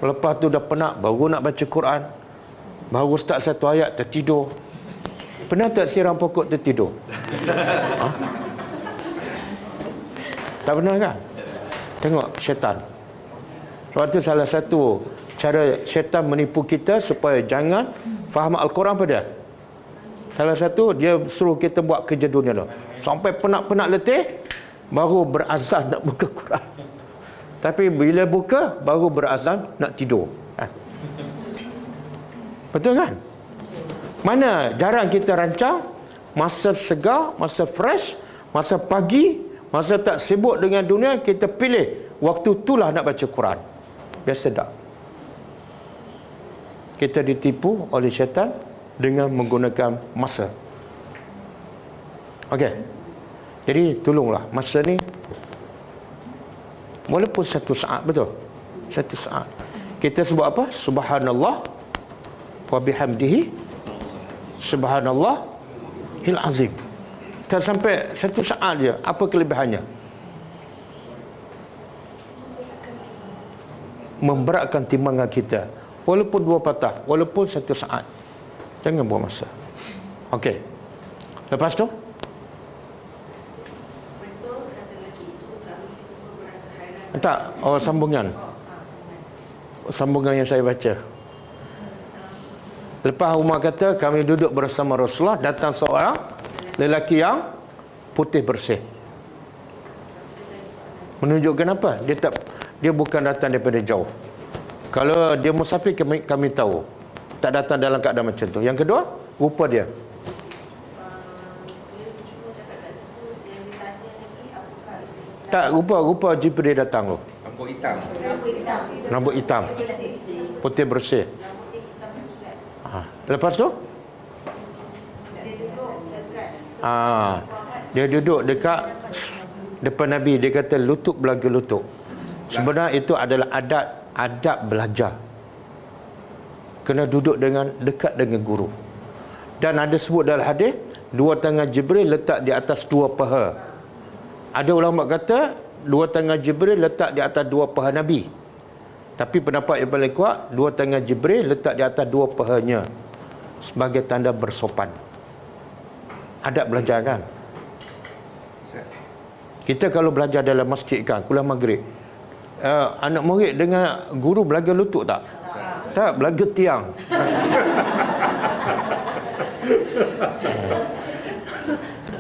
lepas tu dah penat, baru nak baca Quran, baru start satu ayat tertidur. Pernah tak siram pokok tertidur? Tak pernah kan? Tengok syaitan. Sebab tu salah satu cara syaitan menipu kita supaya jangan faham Al-Quran apa dia? Salah satu, dia suruh kita buat kerja dunia tu. Sampai penat-penat letih, baru berazam nak buka Quran. Tapi bila buka, baru berazam nak tidur. Betul kan? Mana jarang kita rancang masa segar, masa fresh, masa pagi, masa tak sibuk dengan dunia, kita pilih waktu itulah nak baca Quran. Biasa tak? Kita ditipu oleh syaitan dengan menggunakan masa. Okey. Jadi tolonglah masa ni, walaupun 1 saat, betul? 1 saat. Kita sebut apa? Subhanallah wa bihamdihi subhanallahil azim. Tak sampai 1 saat je. Apa kelebihannya? Memberatkan timbangan kita. Walaupun 2 patah, walaupun 1 saat. Jangan buang masa. Okey. Lepas tu? Tak, sambungan. Sambungan yang saya baca. Lepas Umar kata, kami duduk bersama Rasulullah, datang seorang lelaki yang putih bersih. Menunjukkan apa? Dia bukan datang daripada jauh. Kalau dia musafir, kami tahu. Tak datang dalam keadaan macam tu. Yang kedua, rupa dia. Tak, rupa Jibril datang tu. Rambut hitam. Rambut hitam. Putih bersih. Lepas tu Dia duduk dekat dia duduk dekat depan Nabi. Dia kata lutut belaga lutut. Sebenarnya itu adalah adab belajar. Kena duduk dekat dengan guru. Dan ada sebut dalam hadis, dua tangan Jibril letak di atas dua paha. Ada ulama kata dua tangan Jibril letak di atas dua paha Nabi. Tapi pendapat yang paling kuat, dua tangan Jibril letak di atas dua pahanya sebagai tanda bersopan. Adab belajar kan. Kita kalau belajar dalam masjid kan, kuliah maghrib, anak murid dengan guru belaga lutut tak? Tak, belaga tiang.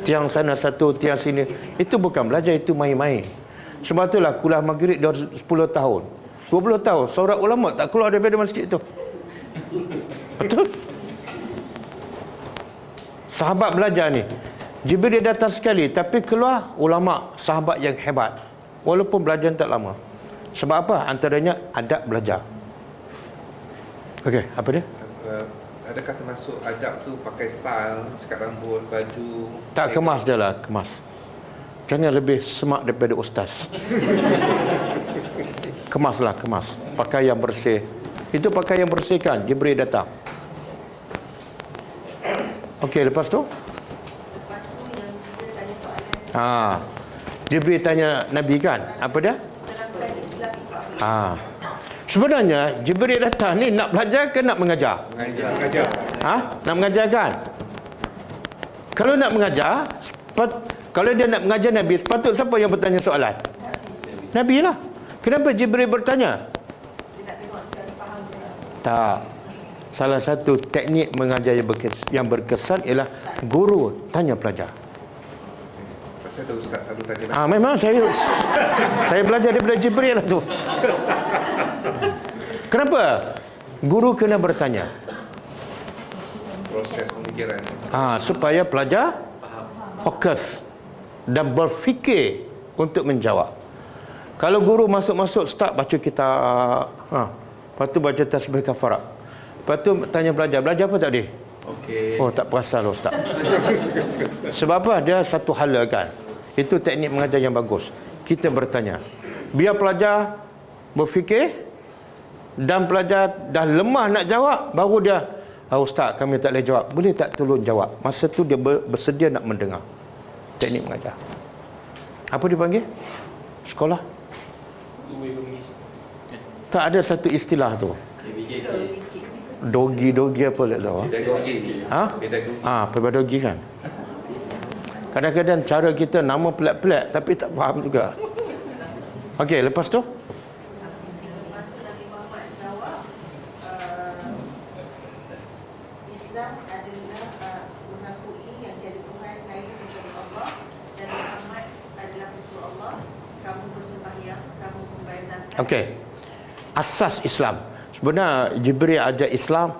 Tiang sana satu, tiang sini. Itu bukan belajar, itu main-main. Sebab itulah kuliah maghrib dah 10 tahun, 20 tahun, seorang ulama tak keluar daripada masjid tu. Betul? Sahabat belajar ni, Jibril datang sekali, tapi keluar ulama, sahabat yang hebat, walaupun belajar tak lama. Sebab apa? Antaranya adab belajar. Okey, apa dia? Adakah termasuk adab tu pakai style, sikat rambut, baju? Tak, kemas dia lah, kemas. Jangan lebih semak daripada ustaz. Kemaslah, kemas. Pakai yang bersih. Itu pakai yang bersih kan, Jibril datang. Okey, lepas tu? Lepas tu yang kita tanya soalan, Jibril tanya Nabi kan, apa dia? terangkan Islam itu apa? Sebenarnya Jibril datang ni nak belajar ke nak mengajar? Mengajar. Nak mengajar kan? Kalau nak mengajar, kalau dia nak mengajar Nabi, sepatut siapa yang bertanya soalan? Nabi lah. Kenapa Jibril bertanya? Dia nak tengok sekali faham ke tak? Tak. Salah satu teknik mengajar yang berkesan ialah guru tanya pelajar. Pasal tu Ustaz selalu tanya Memang saya belajar daripada Jibril lah tu. Kenapa? Guru kena bertanya. proses pemikiran. Supaya pelajar fokus dan berfikir untuk menjawab. Kalau guru masuk-masuk start baca kitab, lepas tu baca tasbih kafarat. Lepas tu tanya belajar apa tadi? Okey. Oh, tak perasan lah ustaz. Sebab apa? Dia satu hala kan. Itu teknik mengajar yang bagus. Kita bertanya. Biar pelajar berfikir dan pelajar dah lemah nak jawab, baru dia, ustaz kami tak boleh jawab. Boleh tak tolong jawab? Masa tu dia bersedia nak mendengar. Teknik mengajar. Apa dipanggil? Sekolah? Tak ada satu istilah tu. Dogi apa tak tahu. Pedagogi. Pedagogi kan. Kadang-kadang cara kita nama pelik-pelik tapi tak faham juga. Okey, lepas tu Lepas tu Nabi Muhammad jawab, Islam adalah mengakui yang tiada Tuhan lain kecuali Allah dan Muhammad adalah Rasul Allah. Kamu bersembahyang, kamu membayar zakat. okey. Asas Islam. Sebenarnya Jibril ajak Islam.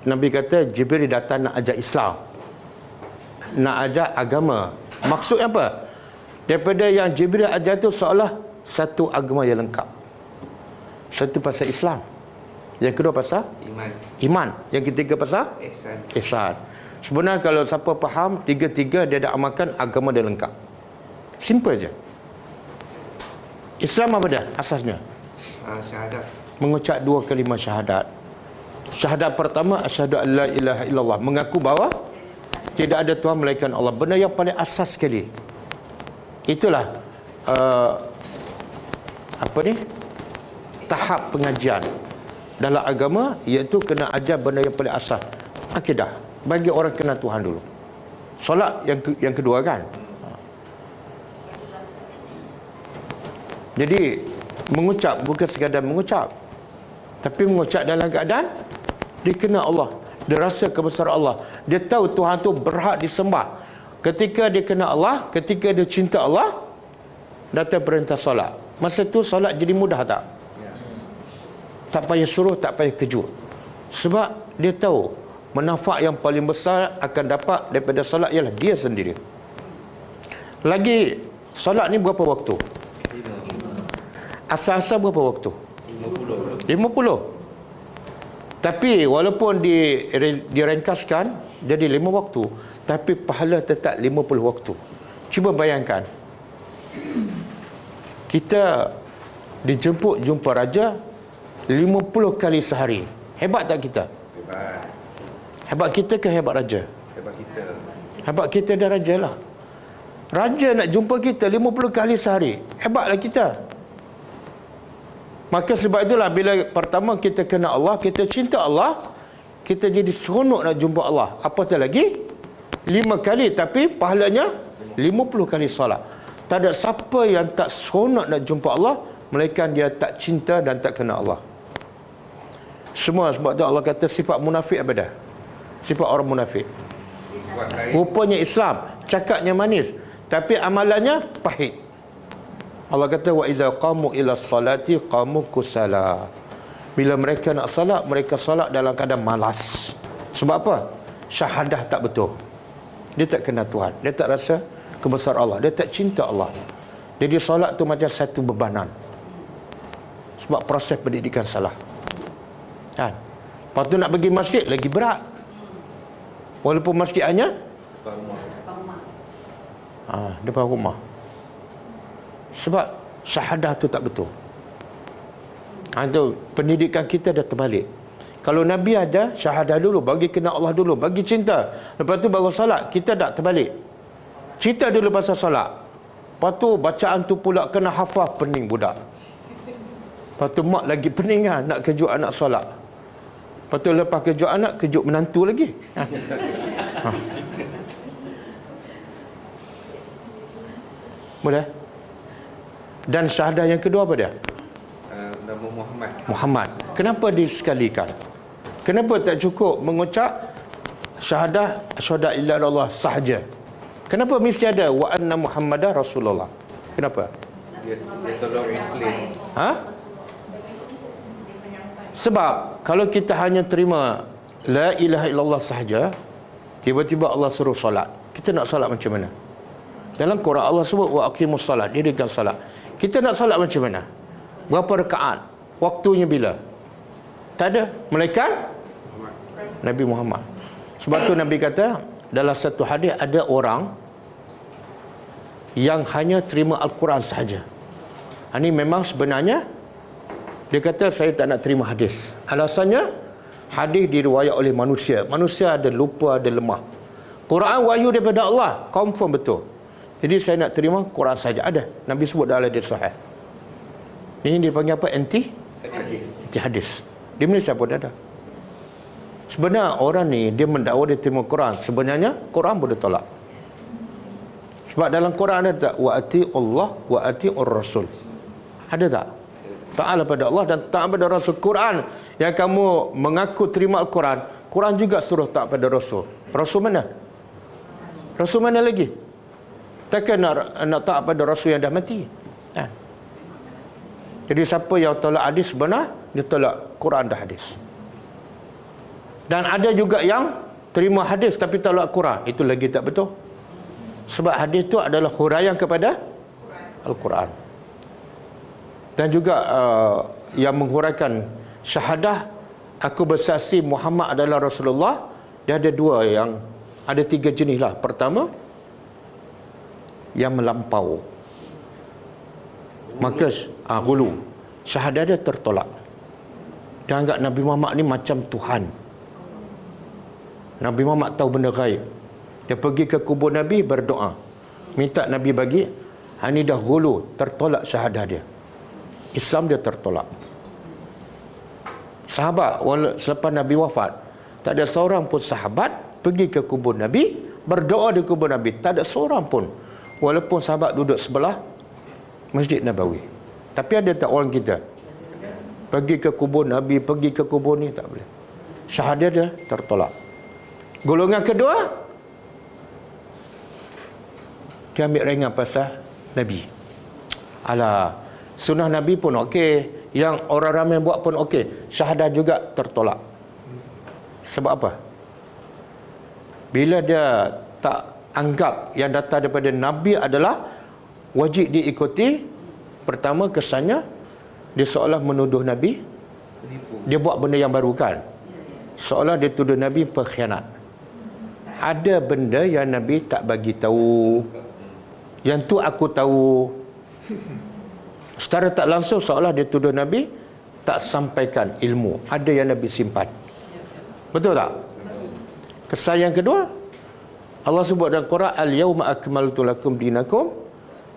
Nabi kata Jibril datang nak ajak Islam, nak ajak agama. Maksudnya apa? Daripada yang Jibril ajar tu seolah satu agama yang lengkap. Satu pasal Islam, yang kedua pasal iman, yang ketiga pasal ihsan. Sebenarnya kalau siapa faham tiga-tiga, dia dah amalkan, agama dia lengkap. Simple je. Islam apa dia? Asasnya Syahadat. mengucap dua kalimah syahadat. Syahadat pertama, asyhadu an la ilaha illallah, mengaku bahawa tidak ada Tuhan melainkan Allah. Benda yang paling asas sekali. Itulah tahap pengajian dalam agama, iaitu kena ajar benda yang paling asas, akidah, bagi orang kenal Tuhan dulu. Solat yang kedua kan. Jadi mengucap bukan sekadar mengucap, tapi mengucap dalam keadaan dia kenal Allah, dia rasa kebesaran Allah, dia tahu Tuhan tu berhak disembah. Ketika dia kenal Allah, ketika dia cinta Allah, datang perintah solat. Masa tu solat jadi mudah tak? Tak payah suruh, tak payah kejut. Sebab dia tahu manfaat yang paling besar akan dapat daripada solat ialah dia sendiri. Lagi, solat ni berapa waktu? Asal-asal berapa waktu? 50. Tapi walaupun diringkaskan jadi 5 waktu, tapi pahala tetap 50 waktu. Cuba bayangkan, kita dijemput jumpa raja 50 kali sehari. Hebat tak kita? Hebat. Hebat kita ke hebat raja? Hebat kita. Hebat kita dan raja lah. Raja nak jumpa kita 50 kali sehari. Hebatlah kita. Maka sebab itulah bila pertama kita kenal Allah, kita cinta Allah, kita jadi seronok nak jumpa Allah. Apatah lagi 5 kali, tapi pahalanya 50 kali solat. Tak ada siapa yang tak seronok nak jumpa Allah melainkan dia tak cinta dan tak kenal Allah. Semua sebab tu Allah kata sifat munafik apa dah? Sifat orang munafik. Rupanya Islam, cakapnya manis, tapi amalannya pahit. Allah kata wa iza qamu ila salati qamu kusala. Bila mereka nak salat, mereka salat dalam keadaan malas. Sebab apa? Syahadah tak betul. Dia tak kenal Tuhan, dia tak rasa kebesaran Allah, dia tak cinta Allah. Jadi salat tu macam satu bebanan. Sebab proses pendidikan salah. Kan? Lepas tu nak pergi masjid lagi berat. Walaupun masjid hanya depan rumah. Sebab syahadah tu tak betul. Itu pendidikan kita dah terbalik. Kalau Nabi ada syahadah dulu, bagi kenal Allah dulu, bagi cinta, lepas tu baru salat. Kita tak terbalik. Cerita dulu pasal salat, lepas tu bacaan tu pula kena hafal, pening budak. Lepas tu mak lagi pening kan, nak kejut anak salat. Lepas tu lepas kejut anak, kejut menantu lagi. Boleh? Dan syahadah yang kedua apa dia? Nama Muhammad. Muhammad. Kenapa disekalikan? Kenapa tak cukup mengucap syahadah asyhadu an la ilaha illallah sahaja? Kenapa mesti ada wa anna Muhammadar Rasulullah? Kenapa? Dia tolong explain. Sebab kalau kita hanya terima la ilaha illallah sahaja, tiba-tiba Allah suruh solat, kita nak solat macam mana? Dalam Quran Allah sebut wa aqimus salat, dirikan salat. Kita nak solat macam mana? Berapa rakaat? Waktunya bila? Tak ada. Melainkan Nabi Muhammad. Sebab tu Nabi kata dalam satu hadis, ada orang yang hanya terima Al-Quran sahaja. Ini memang sebenarnya dia kata saya tak nak terima hadis. Alasannya hadis diriwayat oleh manusia. Manusia ada lupa, ada lemah. Quran wahyu daripada Allah, confirm betul. Jadi saya nak terima Quran saja. Ada. Nabi sebut dalam hadis sahih. Ini dipanggil apa? Anti hadis. Di Malaysia pun ada. Sebenarnya orang ni dia mendakwa dia terima Quran, sebenarnya Quran boleh tolak. Sebab dalam Quran ada tak wa ati Allah wa ati Rasul? Ada tak? Taat pada Allah dan taat pada Rasul. Quran yang kamu mengaku terima Al-Quran, Quran juga suruh taat pada Rasul. Rasul mana? Rasul mana lagi? Takkan nak taat pada Rasul yang dah mati. Jadi siapa yang tolak hadis benar, dia tolak Quran dan hadis. Dan ada juga yang terima hadis tapi tolak Quran. Itu lagi tak betul. Sebab hadis itu adalah huraian kepada Al-Quran. Dan juga yang menghuraikan syahadah aku bersaksi Muhammad adalah Rasulullah, dia ada dua, yang ada 3 jenis lah. Pertama, yang melampau, maka gulu, syahadah dia tertolak. Dia anggap Nabi Muhammad ni macam Tuhan. Nabi Muhammad tahu benda gaib. Dia pergi ke kubur Nabi berdoa, minta Nabi bagi. Ini dah gulu, tertolak syahadah dia. Islam dia tertolak. Sahabat selepas Nabi wafat, tak ada seorang pun sahabat pergi ke kubur Nabi, berdoa di kubur Nabi. Tak ada seorang pun. Walaupun sahabat duduk sebelah Masjid Nabawi. Tapi ada tak orang kita pergi ke kubur Nabi, pergi ke kubur ni? Tak boleh. Syahadah dia tertolak. Golongan kedua, dia ambil ringan pasal Nabi. Alah, sunnah Nabi pun okey, yang orang ramai buat pun okey, syahadah juga tertolak. Sebab apa? Bila dia tak anggap yang datang daripada Nabi adalah wajib diikuti, pertama kesannya dia seolah menuduh Nabi dia buat benda yang baru kan. seolah dia tuduh Nabi pengkhianat. Ada benda yang Nabi tak bagi tahu, yang tu aku tahu. Secara tak langsung seolah dia tuduh Nabi tak sampaikan ilmu. Ada yang Nabi simpan. Betul tak? Kesan yang kedua, Allah sebut dalam Quran, al-yawma akmaltu lakum dinakum.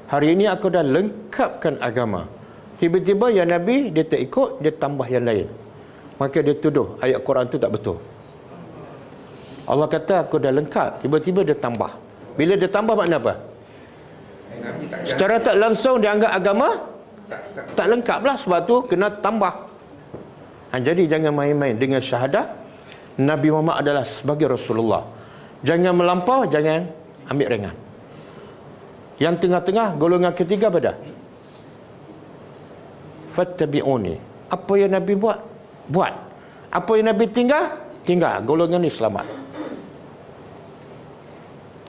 Hari ini aku dah lengkapkan agama. Tiba-tiba yang Nabi dia tak ikut, dia tambah yang lain. Maka dia tuduh ayat Quran tu tak betul. Allah kata aku dah lengkap, tiba-tiba dia tambah. Bila dia tambah makna apa? Secara tak langsung dia anggap agama tak lengkap lah, sebab tu kena tambah. Jadi jangan main-main dengan syahadah Nabi Muhammad adalah sebagai Rasulullah. Jangan melampau, jangan ambil ringan. Yang tengah-tengah, golongan ketiga pada fattabi'uni. Apa yang Nabi buat, buat. Apa yang Nabi tinggal, tinggal. Golongan ni selamat.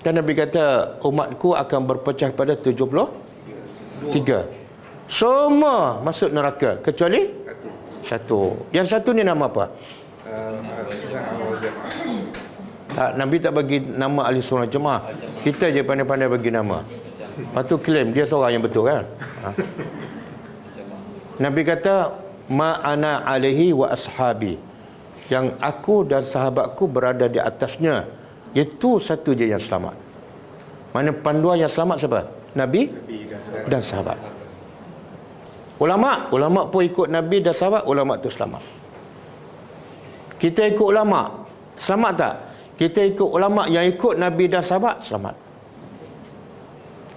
Dan Nabi kata umatku akan berpecah pada 73. Semua masuk neraka kecuali satu. Yang satu ni nama apa? Tak, Nabi tak bagi nama ahli sunnah jemaah. Kita je pandai-pandai bagi nama. Lepas tu claim dia seorang yang betul kan. Nabi kata ma'ana alaihi wa ashabi. Yang aku dan sahabatku berada di atasnya. Itu satu je yang selamat. Mana panduan yang selamat siapa? Nabi dan sahabat. Ulama pun ikut Nabi dan sahabat, ulama tu selamat. Kita ikut ulama, selamat tak? Kita ikut ulama yang ikut Nabi dan sahabat, selamat.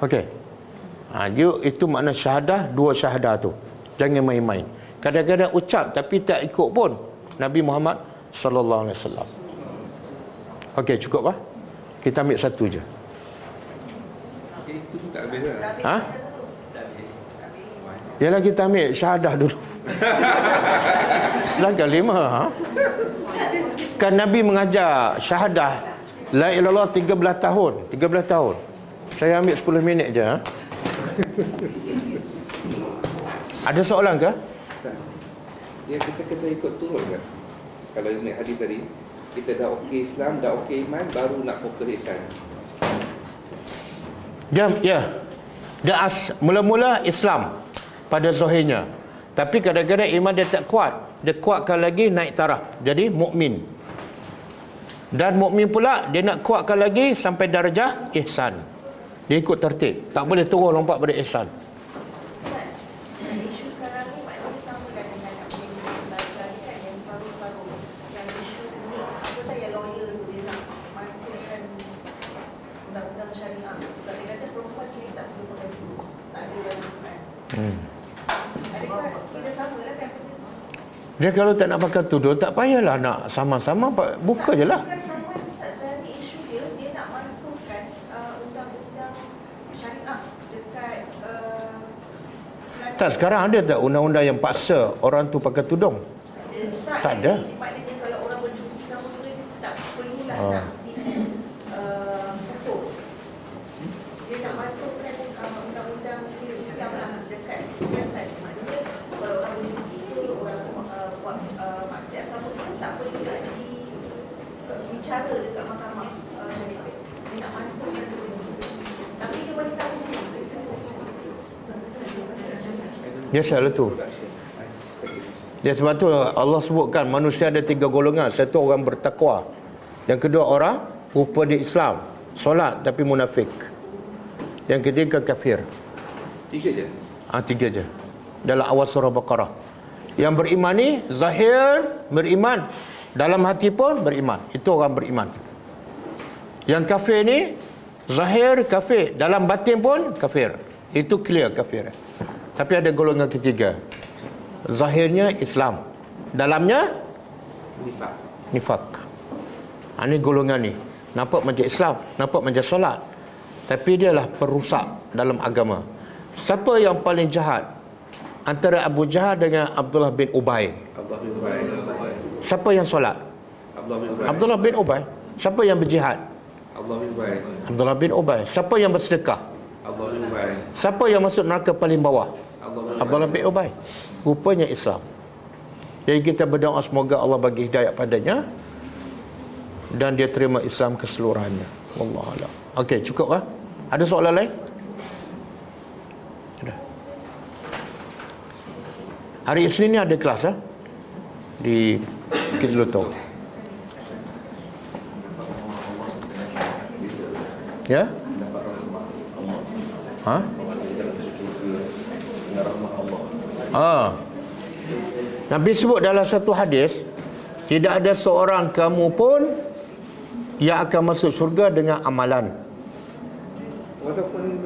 Okey. Itu makna syahadah, dua syahadah tu. Jangan main-main. Kadang-kadang ucap tapi tak ikut pun Nabi Muhammad sallallahu alaihi wasallam. Okey, cukup lah. Kita ambil satu je. Itu tak habis lah. Ha? Yalah, kita ambil syahadah dulu. Sedangkan 5, ha? Kan Nabi mengajar syahadah la ilaha illallah 13 tahun. 13 tahun. Saya ambil 10 minit je, ha? Ada soalan ke? Ya, kita kena ikut turun kan? Kalau ingat hadis tadi, kita dah okey Islam, dah okey iman, baru nak fokus ihsan. Ya. Mula-mula Islam pada zahirnya. Tapi kadang-kadang iman dia tak kuat. Dia kuatkan lagi, naik taraf. Jadi mukmin. Dan mukmin pula dia nak kuatkan lagi sampai darjah ihsan. Dia ikut tertib. Tak boleh turun lompat pada ihsan. Isu sekarang ni maknanya sama dengan apa yang dilakukan kan, yang separuh-separuh. Yang isu ni, apa tak yang lawyer tu dia nak masukkan undang-undang syariah. Sebab dia kata perempuan sini tak perlu pakai dulu. Tak ada baju kan. Adakah kita sama lah kan? Dia kalau tak nak pakai tudung, tak payahlah nak sama-sama, buka je lah. Bukan sama Ustaz, sekarang ni isu dia nak masukkan undang-undang syariah dekat Tak, sekarang ada tak undang-undang yang paksa orang tu pakai tudung? Tak ada. Maknanya kalau orang bercuti kamu tu tak perlulah nak hukum. Dia nak masukkan undang-undang Islam lah dekat kesihatan. Maknanya kalau orang bercuti tu, orang buat maksiat kamu tu tak perlu nak bicara dekat mahkamah syariah. Dia nak masukkan tu. Tapi dia boleh tahu sendiri. Biasalah tu. Ya, sebab tu Allah sebutkan manusia ada 3 golongan. Satu orang bertakwa. Yang kedua orang rupa di Islam, solat tapi munafik. Yang ketiga kafir. 3 je? 3 je. Dalam awal surah Baqarah. Yang beriman ni zahir beriman, dalam hati pun beriman. Itu orang beriman. Yang kafir ni zahir kafir, dalam batin pun kafir. Itu clear kafir. Tapi ada golongan ketiga. Zahirnya Islam, dalamnya nifak. Ini golongan ni. Nampak macam Islam, nampak macam solat, tapi dia lah perusak dalam agama. Siapa yang paling jahat antara Abu Jahal dengan Abdullah bin Ubay? Siapa yang solat? Abdullah bin Ubay. Siapa yang berjihad? Abdullah bin Ubay. Siapa yang bersedekah? Siapa yang masuk neraka paling bawah? Abdullah bin Ubay. Rupanya Islam. Jadi kita berdoa semoga Allah bagi hidayah padanya dan dia terima Islam keseluruhannya. Wallahualam. Okey, cukup lah. Ada soalan lain? Ada. Hari Isnin ni ada kelas di Bukit Jelutong. Ya? Nabi sebut dalam satu hadis, tidak ada seorang kamu pun yang akan masuk syurga dengan amalan. Walaupun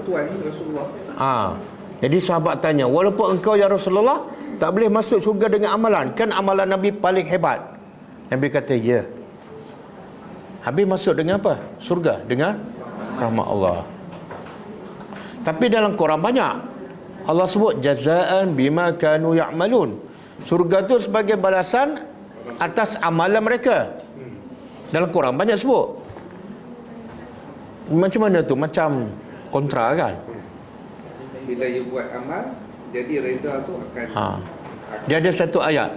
Tuan Rasulullah. Jadi sahabat tanya, walaupun engkau ya Rasulullah tak boleh masuk syurga dengan amalan, kan amalan Nabi paling hebat? Nabi kata, ya. Habis masuk dengan apa? Syurga dengan rahmat Allah. Tapi dalam Quran banyak Allah sebut jazaan bima kanu ya'malun. Syurga tu sebagai balasan atas amalan mereka. Dalam Quran banyak sebut. Macam mana tu? Macam kontra kan? Bila you buat amal, jadi reda tu akan Dia ada satu ayat.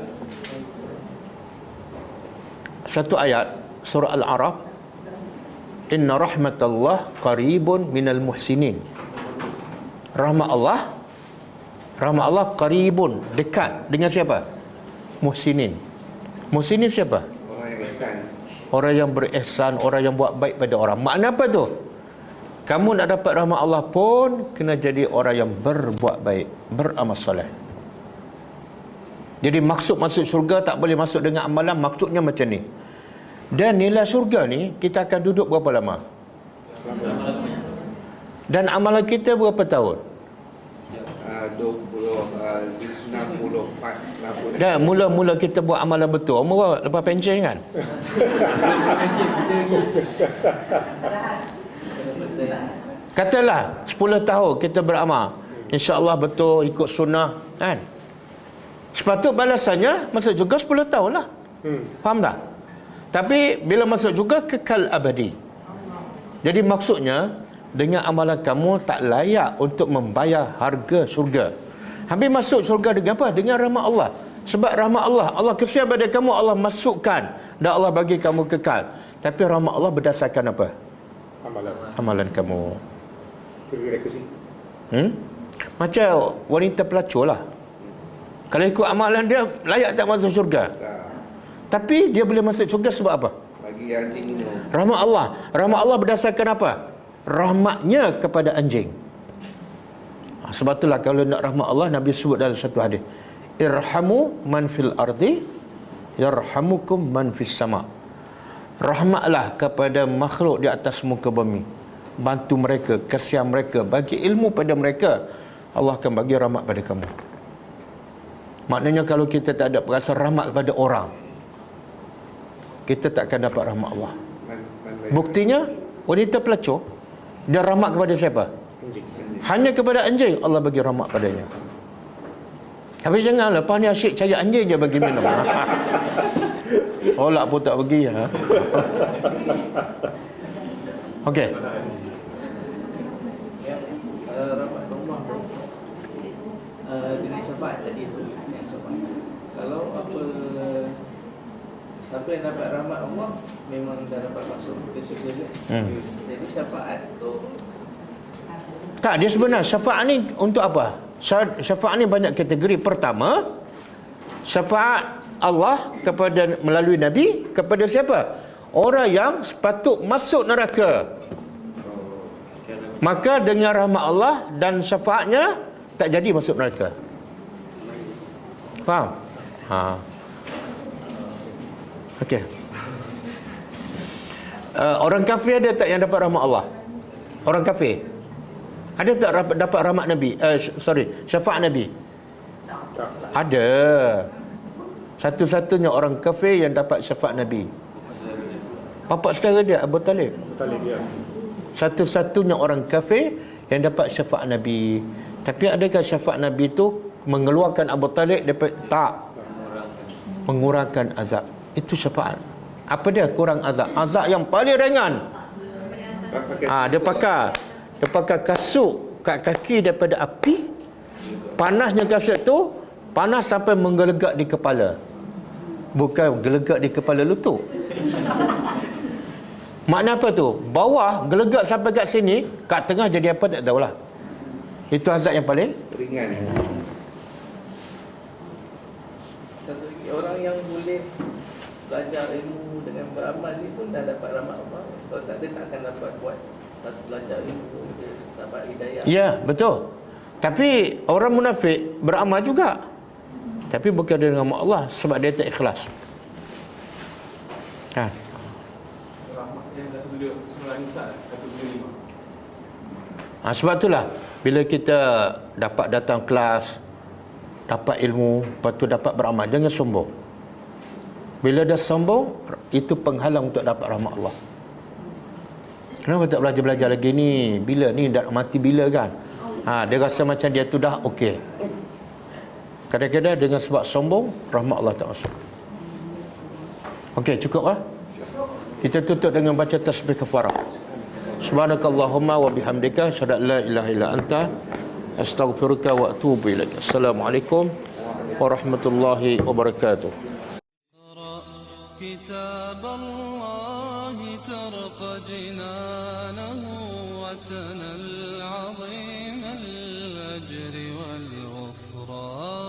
Satu ayat surah Al-A'raf, inna rahmatallah qaribun minal muhsinin. Rahmat Allah qaribun, dekat dengan siapa? Muhsinin. Muhsinin siapa? orang yang ihsan. Orang yang berihsan, orang yang buat baik pada orang. Makna apa tu? Kamu nak dapat rahmat Allah pun kena jadi orang yang berbuat baik, beramal soleh. Jadi maksud masuk syurga tak boleh masuk dengan amalan, maksudnya macam ni. Dan nilai syurga ni kita akan duduk berapa lama? Dan amalan kita berapa tahun? 64. Dan mula-mula kita buat amalan betul, umur lepas pencen kan? Katalah 10 tahun kita beramal, insya-Allah betul ikut sunnah kan? Sepatut balasannya masuk syurga 10 tahun lah. Faham tak? Tapi bila masuk syurga kekal abadi. Jadi maksudnya dengan amalan kamu tak layak untuk membayar harga syurga. Habis masuk syurga dengan apa? Dengan rahmat Allah. Sebab rahmat Allah, Allah kesian pada kamu, Allah masukkan dan Allah bagi kamu kekal. Tapi rahmat Allah berdasarkan apa? Amalan kamu. Macam wanita pelacur lah. Kalau ikut amalan dia, layak tak masuk syurga? Tapi dia boleh masuk syurga sebab apa? Bagi anjing minum. Rahmat Allah. Rahmat Allah berdasarkan apa? Rahmatnya kepada anjing. Sebab itulah kalau nak rahmat Allah, Nabi sebut dalam satu hadis, irhamu man fil ardi yarhamukum man fis sama. Rahmatlah kepada makhluk di atas muka bumi. Bantu mereka, kasihan mereka, bagi ilmu pada mereka, Allah akan bagi rahmat pada kamu. Maknanya kalau kita tak ada perasaan rahmat kepada orang, kita tak akan dapat rahmat Allah. Buktinya wanita pelacur, dia rahmat kepada siapa? Hanya kepada anjing Allah bagi rahmat padanya. Tapi jangan lepas ni asyik cari anjing je bagi minum. Solat pun tak pergi. Okey. Rahmat Allah dengan syafaat tadi tu, dengan syafaat. Kalau siapa yang dapat rahmat Allah memang dah dapat masuk ke syurga. Jadi syafaat tu Tak, dia sebenarnya syafaat ni untuk apa? Syafaat ni banyak kategori. Pertama, syafaat Allah kepada melalui Nabi kepada siapa? Orang yang sepatut masuk neraka. Maka dengan rahmat Allah dan syafaatnya tak jadi masuk neraka. Faham? Okey. Orang kafir ada tak yang dapat rahmat Allah? Orang kafir ada tak dapat rahmat Nabi? Syafaat Nabi? Ada. Satu-satunya orang kafir yang dapat syafaat Nabi, bapa saudara dia Abu Talib. Ya. Satu-satunya orang kafir yang dapat syafaat Nabi. Tapi adakah syafaat Nabi itu mengeluarkan Abu Talib daripada? Tak. Mengurangkan azab. Itu syafaat. Apa dia kurang azab? Azab yang paling ringan. Dia pakai kasut kat kaki daripada api. Panasnya kasut tu panas sampai menggelegak di kepala. Bukan gelegak di kepala lutut. Makna apa tu? Bawah gelegak sampai kat sini, kat tengah jadi apa tak tahulah. Itu azab yang paling Ringan. Satu lagi, orang yang boleh belajar ilmu dengan beramal ni pun dah dapat rahmat Allah. Kalau tak, dia tak akan dapat buat belajar ilmu, dia dapat hidayah. Ya, betul. Tapi orang munafik beramal juga, tapi bukan dengan rahmat Allah, sebab dia tak ikhlas. Kan? Rahmat yang 125 An-Nisa 125. Sebab itulah bila kita dapat datang kelas, dapat ilmu, lepas tu dapat beramal, jangan sombong. Bila dah sombong, itu penghalang untuk dapat rahmat Allah. Kenapa tak belajar-belajar lagi ni? Bila ni dah mati bila kan? Dia rasa macam dia tu dah okey. Kadang-kadang dengan sebab sombong, rahmat Allah tak masuk. Okey, cukup lah. Kita tutup dengan baca tasbih kafarah. Subhanakallahumma wa bihamdika asyhadu an la ilaha illa anta astaghfiruka wa atubu ilaik. Assalamualaikum warahmatullahi wabarakatuh. كتاب الله ترقى جنانه وتنى العظيم الأجر والغفران.